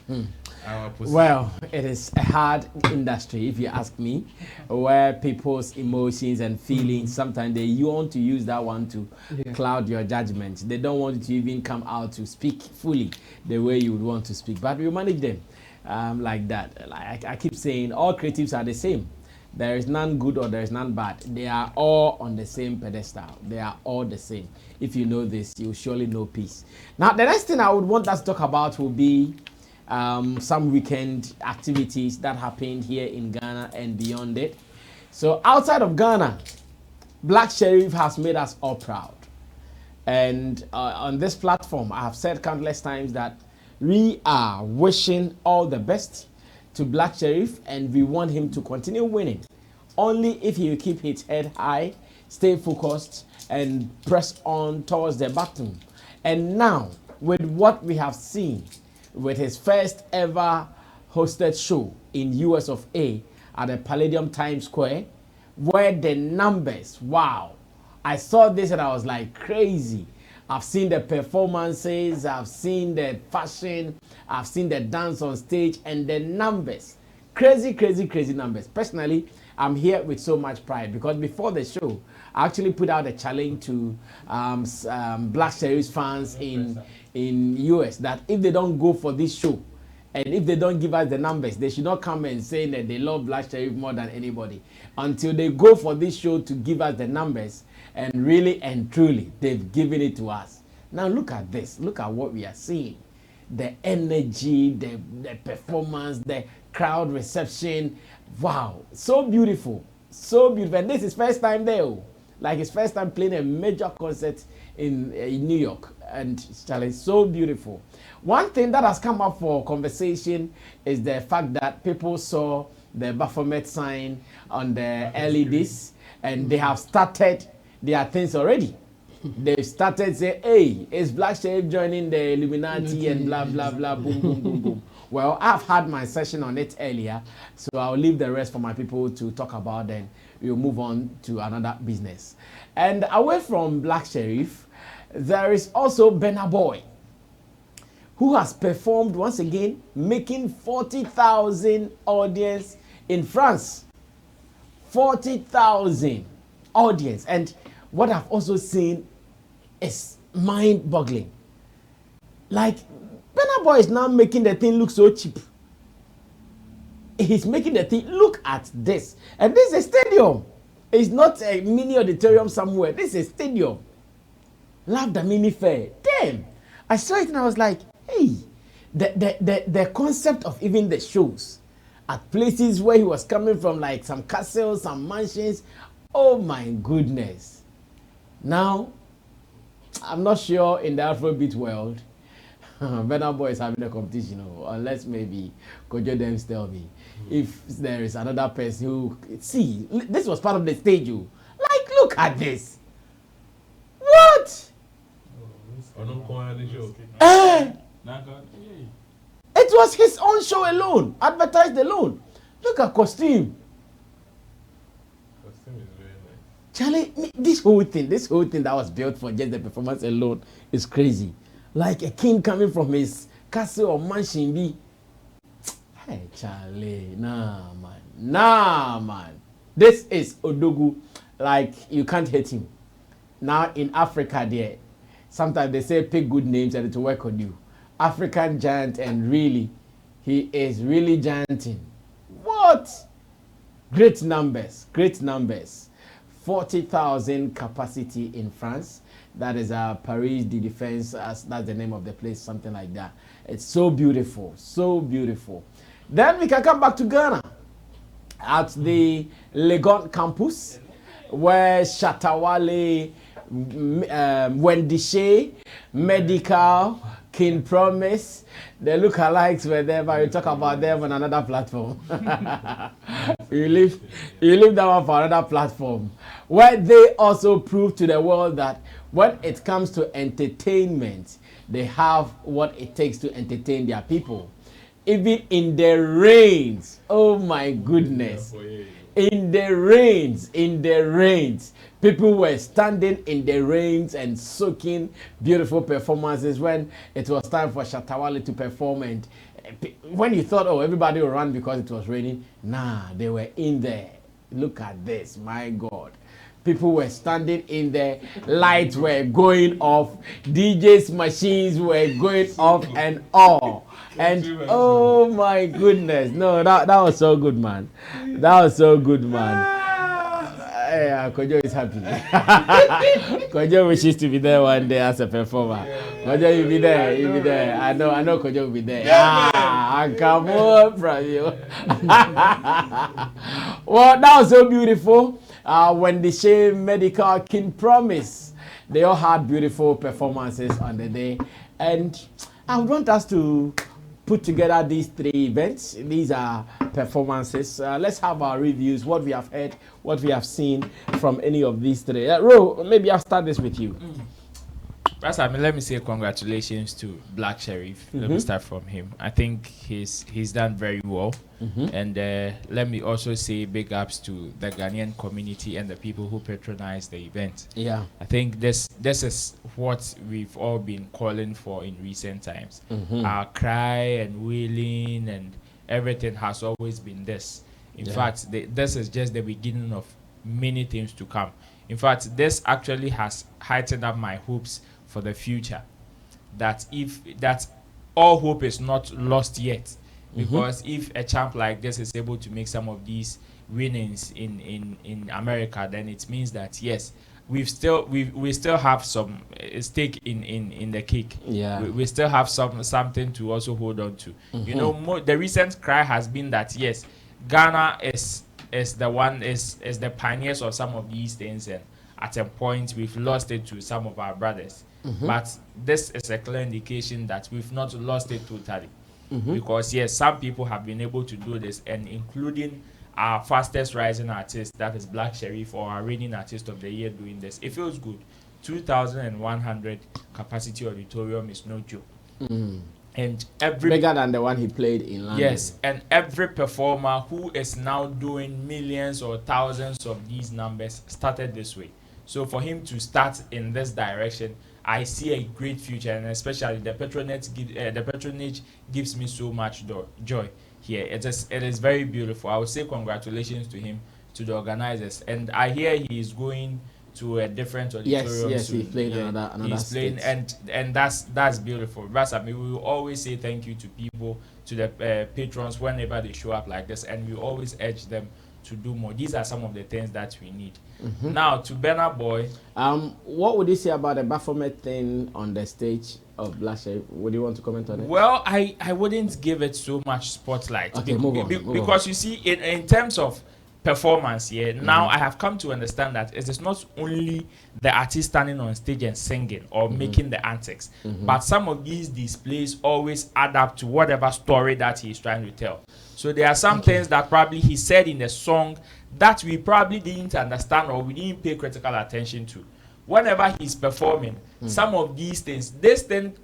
our position. Well, it is a hard industry, if you ask me, where people's emotions and feelings, sometimes you want to use that one to cloud your judgment. They don't want you to even come out to speak fully the way you would want to speak. But we manage them like that. Like I keep saying, all creatives are the same. There is none good or there is none bad. They are all on the same pedestal. They are all the same. If you know this, you will surely know peace. Now, the next thing I would want us to talk about will be some weekend activities that happened here in Ghana and beyond it. So outside of Ghana, Black Sherif has made us all proud. And on this platform, I have said countless times that we are wishing all the best to Black Sherif, and we want him to continue winning. Only if he will keep his head high, stay focused, and press on towards the bottom. And now, with what we have seen, with his first ever hosted show in US of A at the Palladium Times Square, where the numbers, wow, I saw this and I was like crazy. I've seen the performances, I've seen the fashion, I've seen the dance on stage, and the numbers, crazy numbers. Personally, I'm here with so much pride because before the show, I actually put out a challenge to Black Sherif's fans in US that if they don't go for this show, and if they don't give us the numbers, they should not come and say that they love Black Sherif more than anybody. Until they go for this show to give us the numbers, and really and truly, they've given it to us. Now look at this. Look at what we are seeing. The energy, the performance, the crowd reception. Wow, so beautiful. So beautiful. And this is first time there. Like his first time playing a major concert in New York. And it's so beautiful. One thing that has come up for conversation is the fact that people saw the Baphomet sign on the LEDs and they have started their things already. They've started saying, hey, is Black Sherif joining the Illuminati and blah, blah, blah, boom, boom, boom, boom. Well, I've had my session on it earlier, so I'll leave the rest for my people to talk about, then we'll move on to another business. And away from Black Sherif, there is also Burna Boy, who has performed once again, making 40,000 audience in France. 40,000 audience. And what I've also seen is mind-boggling. Like, Burna Boy is now making the thing look so cheap. He's making the thing, look at this. And this is a stadium. It's not a mini auditorium somewhere. This is a stadium. Love the mini fair. Damn. I saw it and I was like, hey, the concept of even the shows at places where he was coming from, like some castles, some mansions. Oh my goodness. Now, I'm not sure in the Afrobeat world, Burna Boy is having a competition, unless maybe Kojo Dems tell me. If there is another person who, see, this was part of the stage. Like, look at this. What? It was his own show alone, advertised alone. Look at costume. Charlie, this whole thing that was built for just the performance alone is crazy. Like a king coming from his castle or mansion be. Hey, Charlie, nah, man. This is Odogu. Like, you can't hate him. Now, in Africa, there, sometimes they say pick good names and it will work on you. African giant, and really, he is really gianting. What? Great numbers. 40,000 capacity in France. That is Paris de Défense, that's the name of the place, something like that. It's so beautiful, so beautiful. Then we can come back to Ghana at the Legon campus, where Shatta, Wale, Wendy Shea, Medical, King Promise, the lookalikes were there, but we'll talk about them on another platform. you leave that one for another platform, where they also prove to the world that when it comes to entertainment, they have what it takes to entertain their people. Even in the rains, oh my goodness. in the rains. People were standing in the rains and soaking beautiful performances when it was time for Shatta to perform. And when you thought, oh, everybody will run because it was raining, nah, they were in there. Look at this, my God. People were standing in there, lights were going off, DJ's machines were going off and all. And oh my goodness, no, that was so good, man. That was so good, man. Yeah, Kojo is happy. Kojo wishes to be there one day as a performer. Kojo, you'll be there, you'll be there. I know Kojo will be there. I come up from you. Well, that was so beautiful. When the Shame Medical King Promise, they all had beautiful performances on the day. And I would want us to put together these 3 events. These are performances. Let's have our reviews, what we have heard, what we have seen from any of these 3. Ro, maybe I'll start this with you. First, let me say congratulations to Black Sherif. Let me start from him. I think he's done very well. And let me also say big ups to the Ghanaian community and the people who patronize the event. Yeah. I think this is what we've all been calling for in recent times. Our cry and wailing and everything has always been this. In fact, this is just the beginning of many things to come. In fact, this actually has heightened up my hopes for the future, that all hope is not lost yet, because if a champ like this is able to make some of these winnings in America, then it means that yes, we still have some stake in the cake. Yeah, we still have something to also hold on to. You know, the recent cry has been that yes, Ghana is the pioneers of some of these things, and at a point we've lost it to some of our brothers. But this is a clear indication that we've not lost it totally, because yes, some people have been able to do this, and including our fastest rising artist, that is Black Sherif, or our reigning artist of the year, doing this. It feels good. 2,100 capacity auditorium is no joke. And bigger than the one he played in London. Yes, and every performer who is now doing millions or thousands of these numbers started this way. So for him to start in this direction, I see a great future, and especially the patronage gives me so much joy here. It is very beautiful. I would say congratulations to him, to the organizers, and I hear he is going to a different auditorium. Yes, he's playing another he's playing, and that's beautiful. But I mean, we will always say thank you to people, to the patrons whenever they show up like this, and we always urge them to do more. These are some of the things that we need. Now to Burna Boy. What would you say about the Baphomet thing on the stage of Black Sherif? Would you want to comment on it? Well, I wouldn't give it so much spotlight. Okay, move on. Because you see, in terms of performance here, now I have come to understand that it is not only the artist standing on stage and singing or making the antics, but some of these displays always add up to whatever story that he is trying to tell. So there are some things that probably he said in the song that we probably didn't understand or we didn't pay critical attention to. Whenever he's performing, some of these things, this thing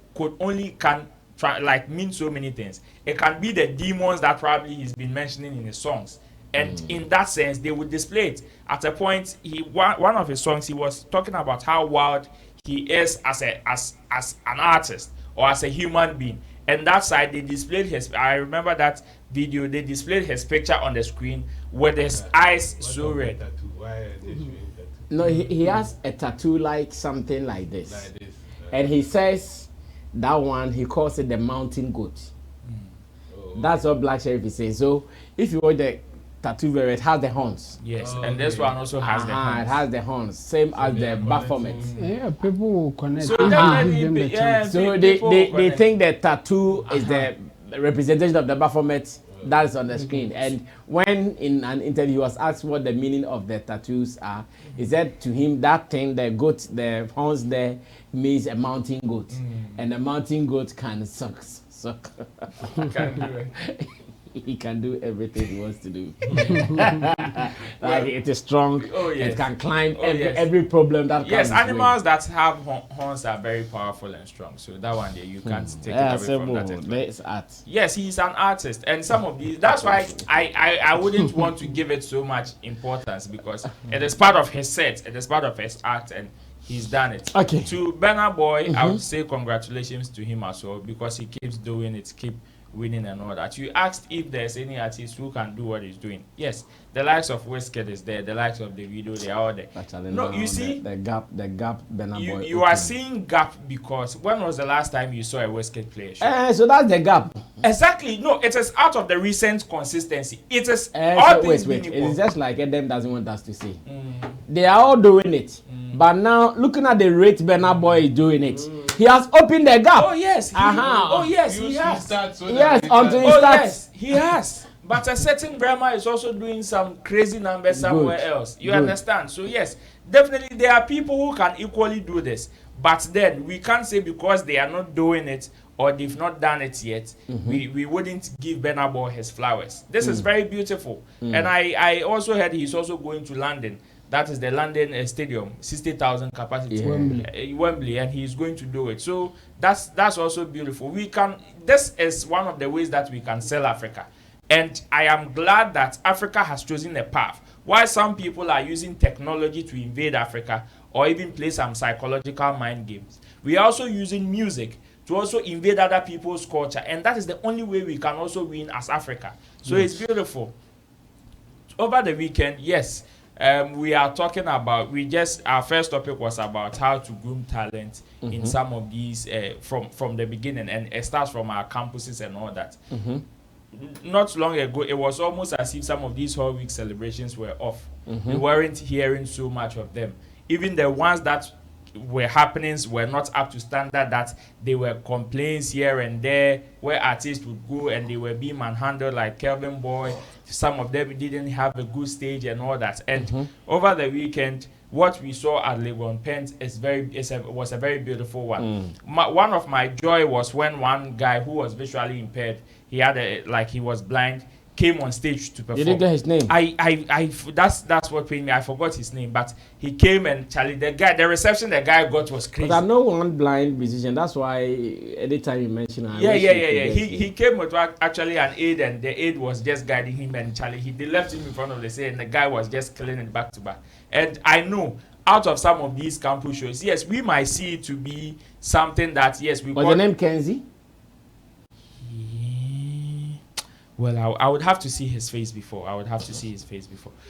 mean so many things. It can be the demons that probably he's been mentioning in his songs. And in that sense, they would display it. At a point, one of his songs, he was talking about how wild he is as an artist or as a human being. And that side, they displayed I remember that video, they displayed his picture on the screen with his eyes so red. No, he has a tattoo like something like this. And he says that one, he calls it the mountain goat. That's what Black Sherif is saying. So if you watch the tattoo, where it has the horns. Yes, and this one also has the horns. It has the horns, same as the Baphomet. Yeah, people will connect. So they think the tattoo is the representation of the Baphomet that is on the screen. And when in an interview he was asked what the meaning of the tattoos are, he said to him that thing, the goat, the horns there, means a mountain goat, and a mountain goat can suck. Can do it. he can do everything he wants to do. Like it is strong. Oh, yes. It can climb Oh, yes. every problem that comes. Yes, animals that have horns are very powerful and strong. So that one there, you can't take it away from that. That's art. Yes, he's an artist, and some of these. That's why I wouldn't want to give it so much importance, because it is part of his set, it is part of his art, and he's done it. Okay. To Burna Boy, I would say congratulations to him as well, because he keeps doing it, keep winning and all that. You asked if there's any artist who can do what he's doing. Yes, the likes of Wizkid is there, the likes of the video, they are all there. Actually, no, you see the gap Burna Boy. You are seeing gap because when was the last time you saw a Wizkid play a show? So that's the gap. Exactly. No, it is out of the recent consistency. It is so all things wait. being equal. It's just like Edem doesn't want us to see. They are all doing it. But now, looking at the rate Burna Boy is doing it, he has opened the gap. Oh yes. Oh yes, he has. Yes, until he Oh starts. yes, he has. But a certain Burma is also doing some crazy numbers somewhere else. You understand? So yes, definitely there are people who can equally do this. But then we can't say because they are not doing it or they've not done it yet, we wouldn't give Burna Boy his flowers. This is very beautiful. And I also heard he's also going to London. That is the London stadium, 60,000 capacity, Wembley, and he's going to do it. So that's also beautiful. This is one of the ways that we can sell Africa. And I am glad that Africa has chosen a path. While some people are using technology to invade Africa or even play some psychological mind games, we are also using music to also invade other people's culture. And that is the only way we can also win as Africa. So it's beautiful. Over the weekend, yes, we are talking about, our first topic was about how to groom talent in some of these, from the beginning, and it starts from our campuses and all that. Not long ago, it was almost as if some of these whole week celebrations were off. We weren't hearing so much of them. Even the ones that were happenings were not up to standard, that they were complaints here and there where artists would go and they were being manhandled, like Kelvin Boy. Some of them didn't have a good stage and all that. And over the weekend, what we saw at Legon Pent was a very beautiful one. One of my joy was when one guy who was visually impaired, he was blind, came on stage to perform. You didn't get his name. That's what pained me. I forgot his name, but he came and the reception the guy got was crazy. But I know one blind musician. That's why anytime you mention him, He came with actually an aide, and the aide was just guiding him, and they left him in front of the stage, and the guy was just killing it back to back. And I know out of some of these campus shows, yes, we might see it to be something that Was the name Kenzie? Well, I would have to see his face before.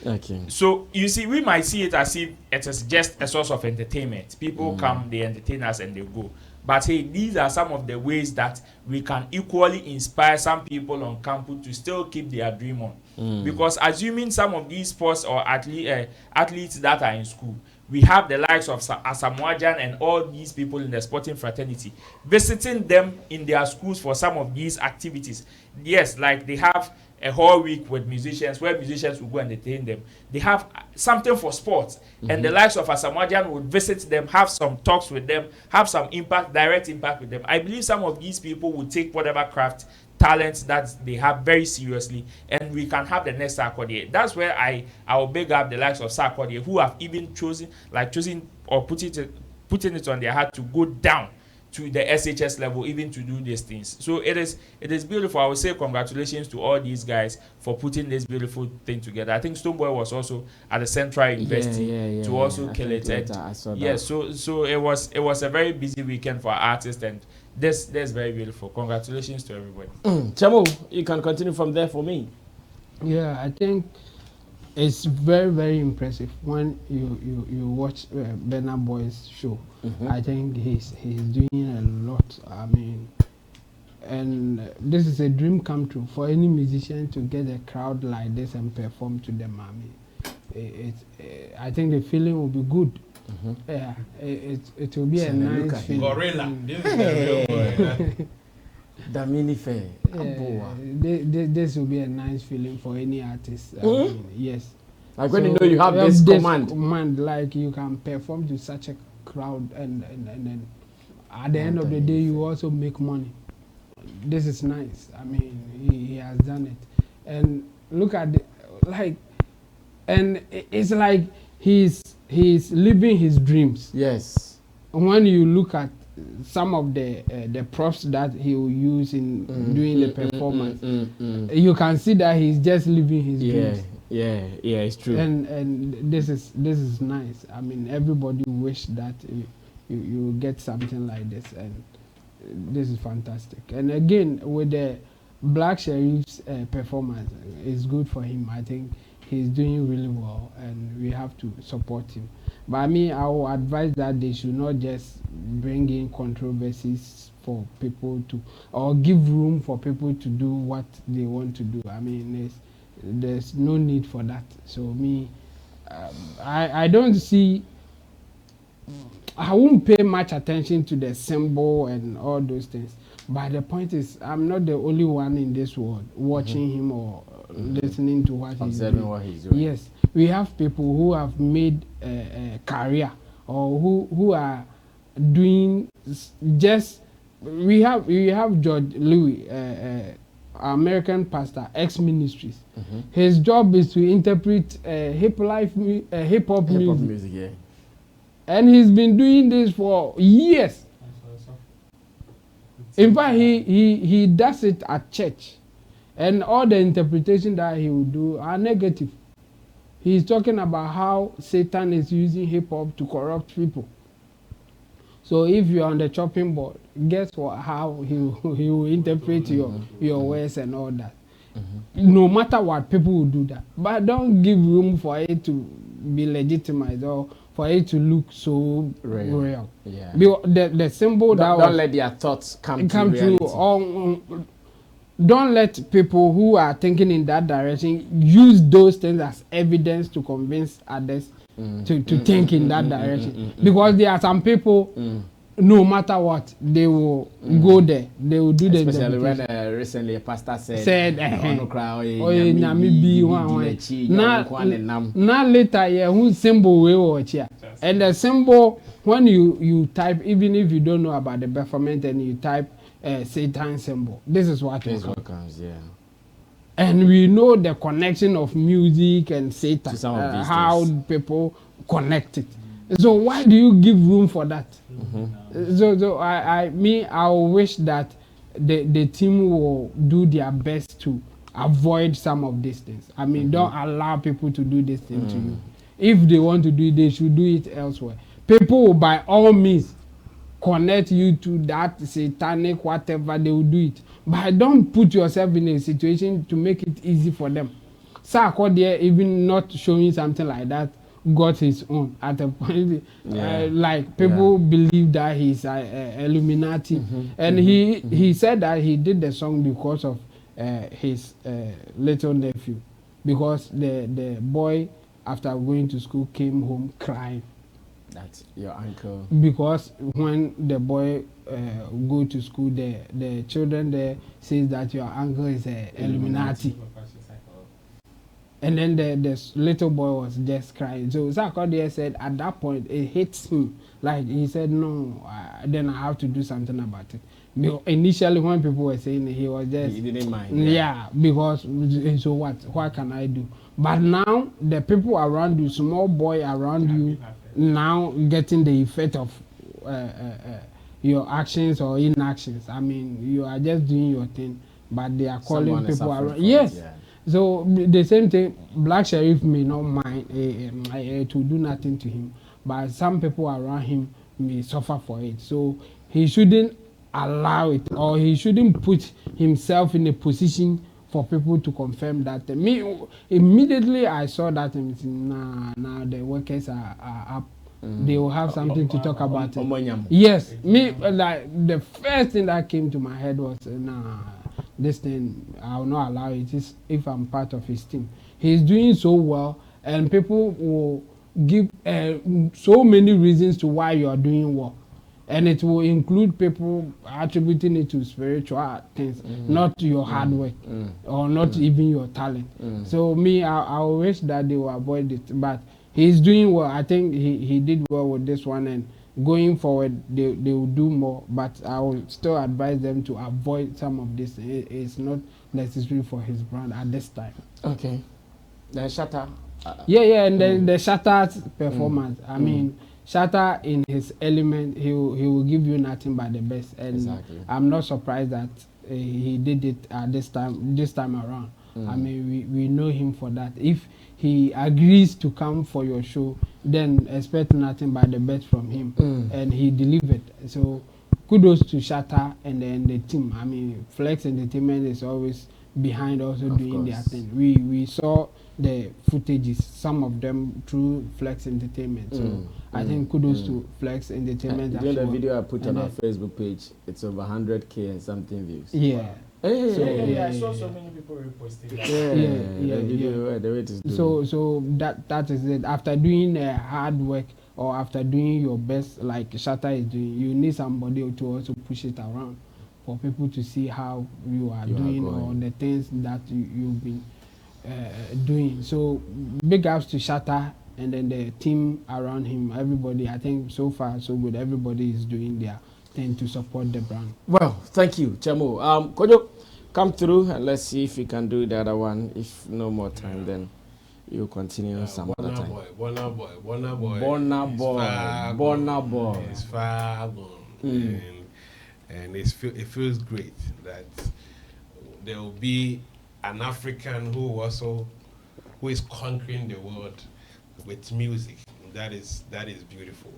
Okay. So, you see, we might see it as if it is just a source of entertainment. People come, they entertain us, and they go. But hey, these are some of the ways that we can equally inspire some people on campus to still keep their dream on. Because assuming some of these sports or athletes that are in school, we have the likes of Asamoah and all these people in the sporting fraternity visiting them in their schools for some of these activities. Yes, like they have a whole week with musicians where musicians will go and entertain them. They have something for sports, and the likes of Asamoah would visit them, have some talks with them, have some direct impact with them. I believe some of these people will take whatever craft talents that they have very seriously, and we can have the next Sarkodie. That's where I will big up the likes of Sarkodie, who have even chosen or putting it on their heart to go down to the SHS level, even to do these things. So it is beautiful. I would say congratulations to all these guys for putting this beautiful thing together. I think Stonebwoy was also at the Central University to also kill it. So it was a very busy weekend for artists, and this very beautiful. Congratulations to everybody. Chamo, you can continue from there for me. Yeah, I think it's very, very impressive when you watch Burna Boy's show. I think he's doing a lot. I mean, and this is a dream come true for any musician to get a crowd like this and perform to them. I mean, I think the feeling will be good. Yeah, it will be a nice feeling. Gorilla. This is the real boy. Damini Fair. This will be a nice feeling for any artist. Yes. Like when you know you have this command, like you can perform to such a crowd, and then at the end of the day, you also make money. This is nice. I mean, he has done it. and look at and it's like he's living his dreams. Yes. When you look at some of the props that he will use in doing the performance, you can see that he's just living his dreams. Yeah, it's true. And this is nice. I mean, everybody wish that you get something like this, and this is fantastic. And again, with the Black Sherif's performance, it's good for him. I think he's doing really well, and we have to support him. But I mean, I will advise that they should not just bring in controversies for people to, or give room for people to do what they want to do. I mean, there's no need for that. So me, I don't see, I won't pay much attention to the symbol and all those things. But the point is, I'm not the only one in this world watching him or listening to what he's doing. Yes, we have people who have made a career, or who are doing just. We have George Louis, American pastor, ex-ministries. His job is to interpret hip hop music. Yeah. And he's been doing this for years. In fact, he does it at church, and all the interpretation that he will do are negative. He's talking about how Satan is using hip hop to corrupt people. So if you're on the chopping board, guess what? How he will interpret your words and all that. No matter what, people will do that. But don't give room for it to be legitimized or for it to look so real. Yeah. The symbol don't let their thoughts come true. Don't let people who are thinking in that direction use those things as evidence to convince others to think in that direction. Because there are some people, no matter what, they will go there. They will do the especially when recently a pastor said now later, yeah, whose symbol we watch here. And the symbol, when you type, even if you don't know about the performance, and you type Satan symbol, this is what comes. Yeah. And we know the connection of music and Satan, how people connect it. So why do you give room for that? So I wish that the team will do their best to avoid some of these things. I mean, don't allow people to do this thing to you. If they want to do it, they should do it elsewhere. People will by all means connect you to that satanic whatever, they will do it. But don't put yourself in a situation to make it easy for them. Sarkodie, even not showing something like that, got his own at a point. Like people believe that he's Illuminati, and he said that he did the song because of his little nephew, because the boy after going to school came home crying. That's your uncle. Because when the boy go to school, the children there says that your uncle is Illuminati. And then the little boy was just crying. So Sarkodie said at that point it hits him. Like he said, no, then I have to do something about it. Because initially when people were saying it, he was just... He didn't mind. Yeah, because so what can I do? But now the people around you, small boy around you, now getting the effect of your actions or inactions. I mean, you are just doing your thing, but they are calling people around. Yes. Yeah. So the same thing, Black Sherif may not mind to do nothing to him, but some people around him may suffer for it. So he shouldn't allow it, or he shouldn't put himself in a position for people to confirm that. Immediately I saw that, now the workers are up. They will have something to talk about it. Yes, like the first thing that came to my head was, this thing, I will not allow it if I'm part of his team. He's doing so well, and people will give so many reasons to why you are doing well. And it will include people attributing it to spiritual things, not your hard work, or not even your talent. So I wish that they will avoid it. But he's doing well. I think he did well with this one, and going forward they will do more, but I will still advise them to avoid some of this. It's not necessary for his brand at this time. Okay. Then Shatta. Yeah, and then the Shatta's performance. I mean, Shatta in his element, he will give you nothing but the best, and exactly. I'm not surprised that he did it at this time around. I mean, we know him for that. If he agrees to come for your show, then expect nothing but the best from him, and he delivered. So kudos to Shatta and then the team. I mean, Flex Entertainment is always behind also doing their thing. We saw the footages, some of them through Flex Entertainment. So I think kudos to Flex Entertainment. During the video I put on our Facebook page, it's over 100K and something views. Yeah. Wow. Hey, I saw so many people reposting that. The video, the way it is doing. So that is it. After doing hard work or after doing your best, like Shatta is doing, you need somebody to also push it around for people to see how you are doing or the things that you've been doing. So big ups to Shatta and then the team around him, everybody. I think so far so good. Everybody is doing their thing to support the brand. Well, thank you, Chamo. Kojo, come through and let's see if we can do the other one. If no more time, then you continue some other time. Burna Boy. It's far gone. And it feels great that there will be an African who is conquering the world with music. That is beautiful.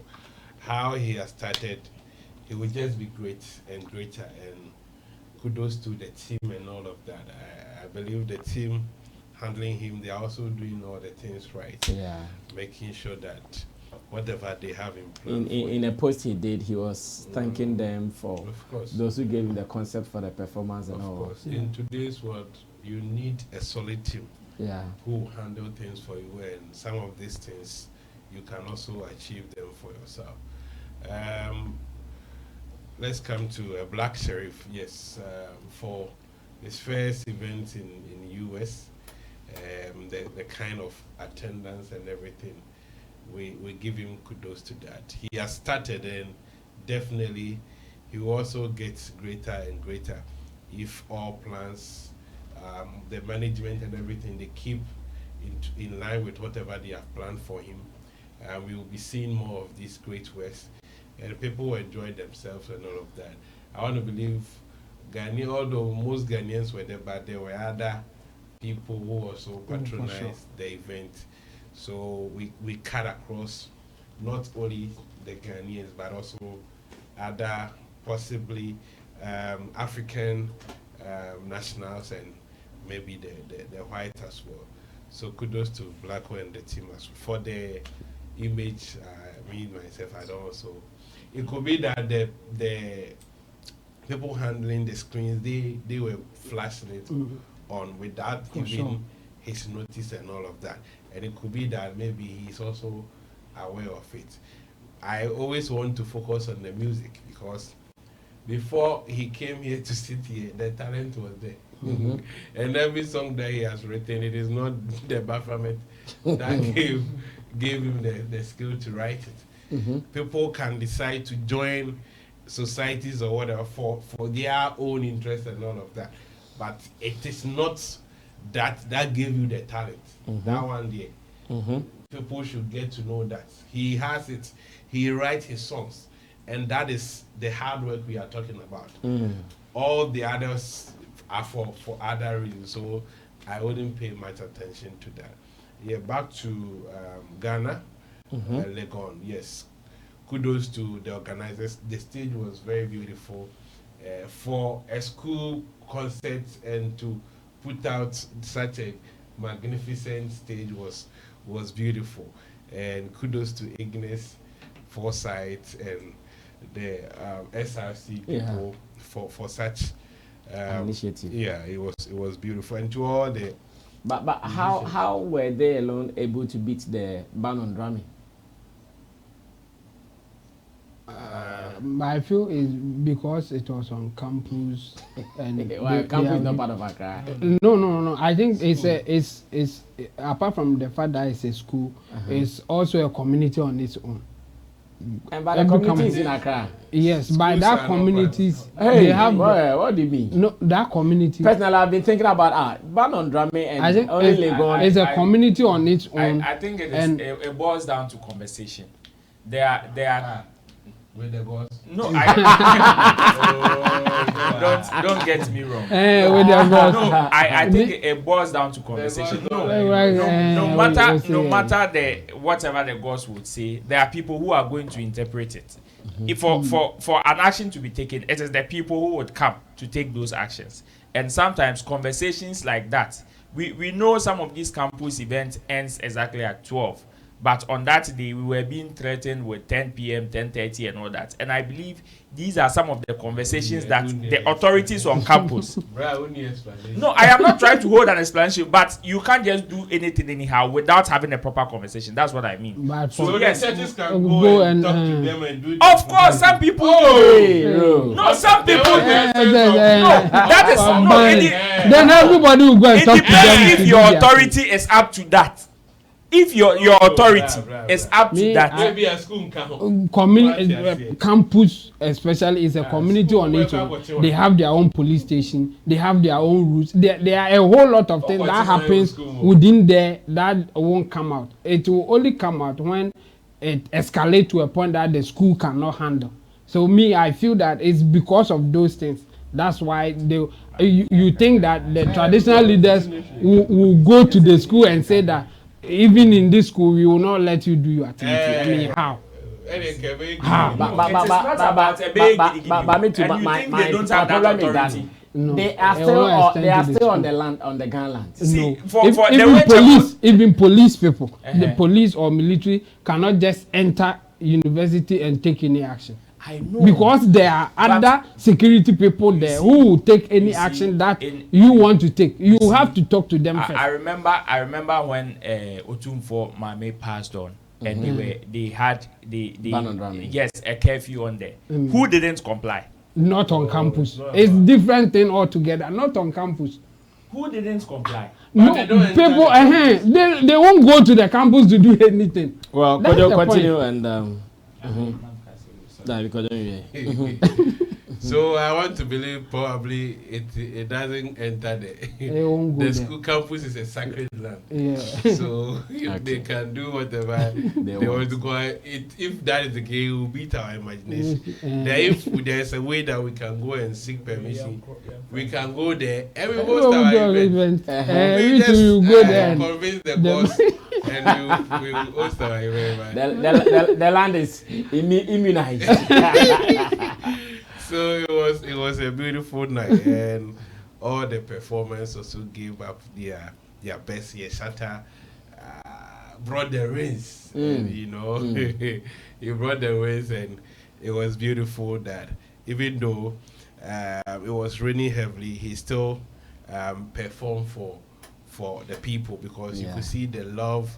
How he has started, it will just be great and greater. And kudos to the team and all of that. I believe the team handling him, they are also doing all the things right. Yeah. Making sure that whatever they have in plan. In a post he did, he was thanking them for those who gave him the concept for the performance and all. Of course. In today's world, you need a solid team who handle things for you, and some of these things you can also achieve them for yourself. Let's come to a black Sherif. Yes, for his first event in US, the kind of attendance and everything, we give him kudos to that. He has started, and definitely he will also get greater and greater if all plans, the management and everything, they keep in line with whatever they have planned for him. We will be seeing more of these great works, and people will enjoy themselves and all of that. I want to believe Ghanaian, although most Ghanaians were there, but there were other people who also patronized the event. So we cut across not only the Ghanaians, but also other possibly African nationals and maybe the white as well. So kudos to Blacko and the team as well. For the image, me myself, I don't also. It could be that the people handling the screens, they were flashing it on without giving his notice and all of that. And it could be that maybe he's also aware of it. I always want to focus on the music because before he came here to sit here, the talent was there. And every song that he has written, it is not the Baphomet that gave him the skill to write it. People can decide to join societies or whatever for their own interest and all of that. But it is not that gave you the talent. That one there. People should get to know that he has it. He writes his songs, and that is the hard work we are talking about. All the others are for other reasons, so I wouldn't pay much attention to that. Yeah, back to Ghana, Legon. Yes, kudos to the organizers. The stage was very beautiful for a school concert, and to put out such a magnificent stage was beautiful. And kudos to Ignis, Foresight, and the SRC people for such initiative. Yeah, it was beautiful. And to all the but how were they alone able to beat the ban on drumming? I feel it's because it was on campus and campus is not part of Accra. No. I think it's apart from the fact that it's a school, it's also a community on its own. And by the communities in Accra. Yes, by that communities, hey, they have. What do you mean? No, that community. Personally, I've been thinking about ban on drumming and I think only Legon. It's a community on its own. I think it boils down to conversation. They are with the boss. No, don't get me wrong. With the boss. No, I think it boils down to conversation. No matter the whatever the boss would say, there are people who are going to interpret it. If for an action to be taken, it is the people who would come to take those actions. And sometimes conversations like that, we know some of these campus events ends exactly at 12. But on that day, we were being threatened with 10 p.m., 10:30 and all that. And I believe these are some of the conversations that the authorities on campus... No, I am not trying to hold an explanation, but you can't just do anything anyhow without having a proper conversation. That's what I mean. So yes, the churches can go and talk to them and do it. Of course, some people... No, some people... That is... Then everybody will go and talk to them. It depends if your authority is up to that. If your authority is up to that, maybe a school campus especially is a community on its own. They have their own police station. They have their own rules. There are a whole lot of things that happens within there that won't come out. It will only come out when it escalates to a point that the school cannot handle. So I feel that it's because of those things. That's why you think that the traditional leaders will go to the school and say that even in this school, we will not let you do your activity. I mean, how? They are still on the land, on the Ghanaian land. See, even police people, the police or military cannot just enter university and take any action. I know. Because there are other security people there who will take any action that you want to take. You have to talk to them first. I remember when Otumfo Mame passed on, and they had a curfew on there. Who didn't comply? Not on campus. It's different thing altogether. Not on campus. Who didn't comply? No, people. They won't go to the campus to do anything. Well, could you continue and. So I want to believe probably it doesn't enter the school campus is a sacred land. Yeah. So if they can do whatever they want to go, if that is the case, it will beat our imagination. If there's a way that we can go and seek permission, we can go there. We host our event. We just go there convince the boss. And we will host our event. The land is immunized. So it was a beautiful night, and all the performers also gave up their best. Here, Shatta brought the rains, and, he brought the rains, and it was beautiful. That even though it was raining heavily, he still performed for the people, because you could see the love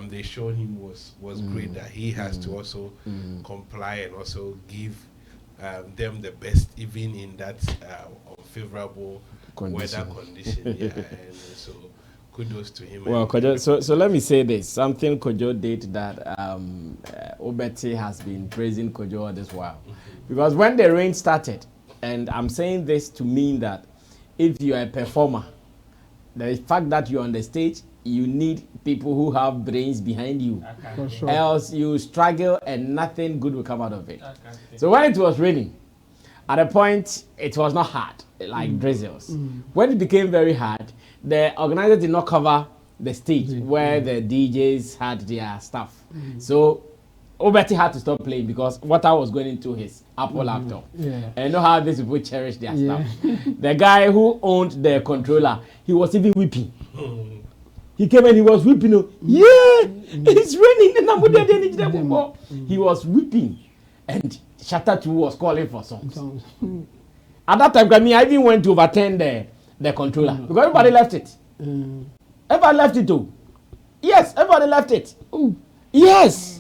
they showed him was great. That he has to also comply and also give them the best, even in that unfavorable weather condition. And so kudos to him. Well, Kojo, so let me say this. Something Kojo did that Obeti has been praising Kojo all this while. Because when the rain started, and I'm saying this to mean that if you are a performer, the fact that you're on the stage, you need people who have brains behind you. Sure. Else you struggle and nothing good will come out of it. So when it was raining, at a point it was not hard, like drizzles. When it became very hard, the organizer did not cover the stage where the DJs had their stuff. So Obeti had to stop playing because water was going into his Apple laptop. And you know how these people cherish their stuff. The guy who owned the controller, he was even weeping. He came and he was weeping. It's raining. He was weeping. And Shatta too was calling for songs. At that time, I even went to overturn the controller because everybody left it. Everybody left it too. Yes, everybody left it. Yes.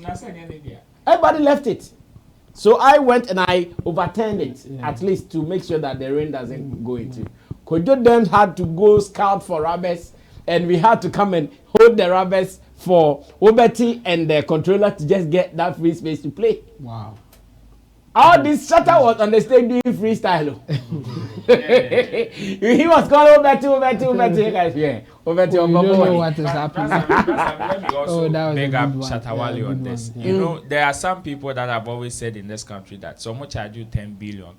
Everybody left it. So I went and I overturned it, at least to make sure that the rain doesn't go into. Kojo then had to go scout for rubbers and we had to come and hold the rubbers for Obeti and the controller to just get that free space to play. Wow. All this Shatta was on the stage doing freestyle. He was calling Obeti, guys. Yeah, Obeti on You don't know Bobo. what is happening. Let me also that was big a up good one. Shatta Yeah, Wale on good this. one. You know, there are some people that have always said in this country that so much I do 10 billion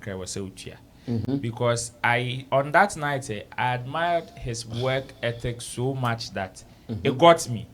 because on that night I admired his work ethic so much that it got me.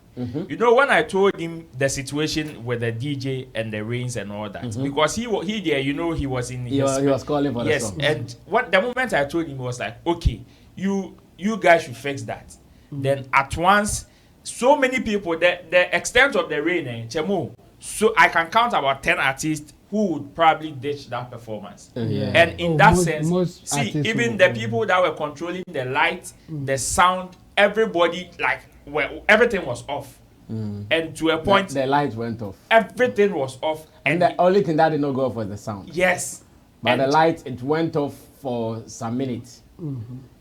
You know, when I told him the situation with the DJ and the rains and all that, because he there, you know, he was in He was calling for the song. and the moment I told him, he was like, okay, you guys should fix that. Then at once, so many people, the extent of the rain, Chemo, so I can count about 10 artists who would probably ditch that performance. And in that sense, see, even the people that were controlling the light, the sound, everybody, like, well, everything was off. And to a point, the light went off. everything was off. And the only thing that did not go off was the sound. Yes. But And the light, it went off for some minutes.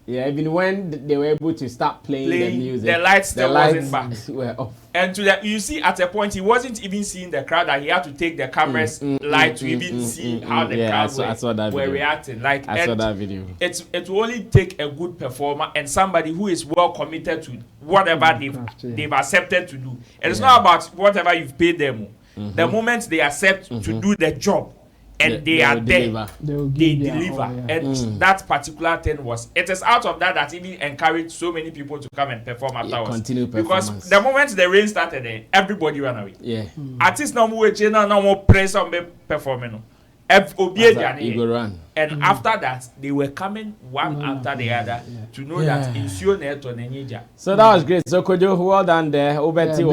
Yeah, even when they were able to start playing the music, the lights still wasn't back. Were off. And you see, at a point, he wasn't even seeing the crowd, that he had to take the camera's light to even see how the crowd were reacting. Like, I saw that video. It will only take a good performer and somebody who is well committed to whatever they've accepted to do. And it's not about whatever you've paid them. The moment they accept to do the job, and they are there, they deliver. And that particular thing it is out of that even encouraged so many people to come and perform afterwards. Continue performance. Because the moment the rain started, everybody ran away. Yeah. Artists no more press on performing. You go run. And after that, they were coming one after the other to know that in So that was great. So Kojo, well done there. Obeti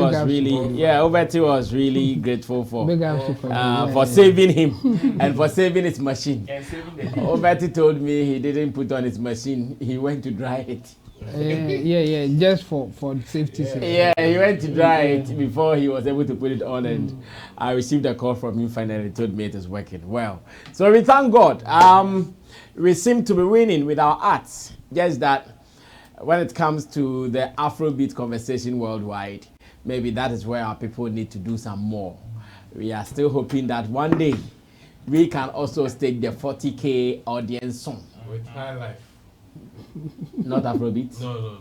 was really grateful for saving him and for saving his machine. Obeti told me he didn't put on his machine. He went to dry it. Just for safety sake. Yeah, he went to dry it before he was able to put it on, and I received a call from him finally. He told me it is working well. So we thank God. We seem to be winning with our arts. Just that when it comes to the Afrobeat conversation worldwide, maybe that is where our people need to do some more. We are still hoping that one day we can also stake the 40K audience song. With High Life. Not Afrobeat? No.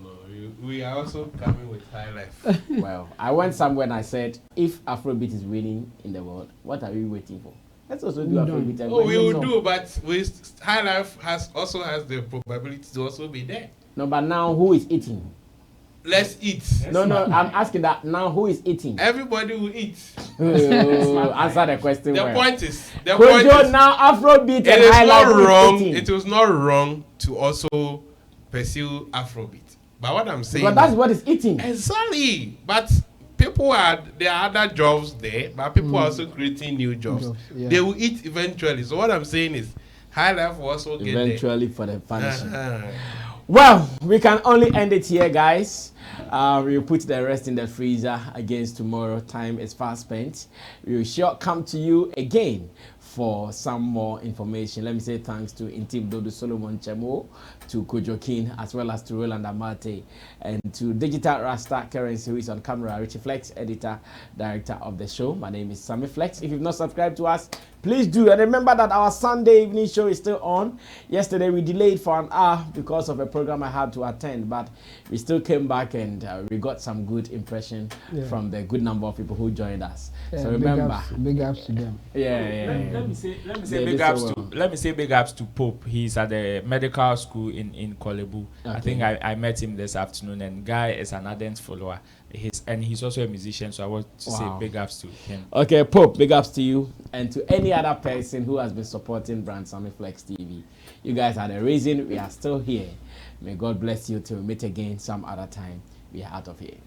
We are also coming with High Life. Well, I went somewhere and I said, if Afrobeat is winning in the world, what are we waiting for? Let's also do Afrobeat. We will do, but High Life also has the probability to also be there. No, but now who is eating? Let's eat. No, I'm asking that now who is eating? Everybody will eat. Answer the question. The point is now Afrobeat and High Life is eating. It was not wrong to also pursue Afrobeat. But what I'm saying, but that's what is eating. Exactly. But there are other jobs there, but people are also creating new jobs. They will eat eventually. So what I'm saying is, High Life will also get there. Eventually for the punishing. Well, we can only end it here, guys. We'll put the rest in the freezer against tomorrow. Time is fast spent. We will sure come to you again for some more information. Let me say thanks to Intim Dodo Solomon Chemo, to Kojo King, as well as to Roland Amate, and to Digital Rasta Currency, who is on camera, Richie Flex, editor, director of the show. My name is Sammy Flex. If you've not subscribed to us, please do. And remember that our Sunday evening show is still on. Yesterday we delayed for an hour because of a program I had to attend, but we still came back and we got some good impression from the good number of people who joined us. So remember, big ups to them. Let me say big ups to Pope. He's at the medical school in Kolebu. Okay. I think I met him this afternoon, and Guy is an ardent follower. He's also a musician, so I want to say big ups to him. Okay, Pope, big ups to you and to any other person who has been supporting Brand Sammy Flex TV. You guys are the reason we are still here. May God bless you till we meet again some other time. We are out of here.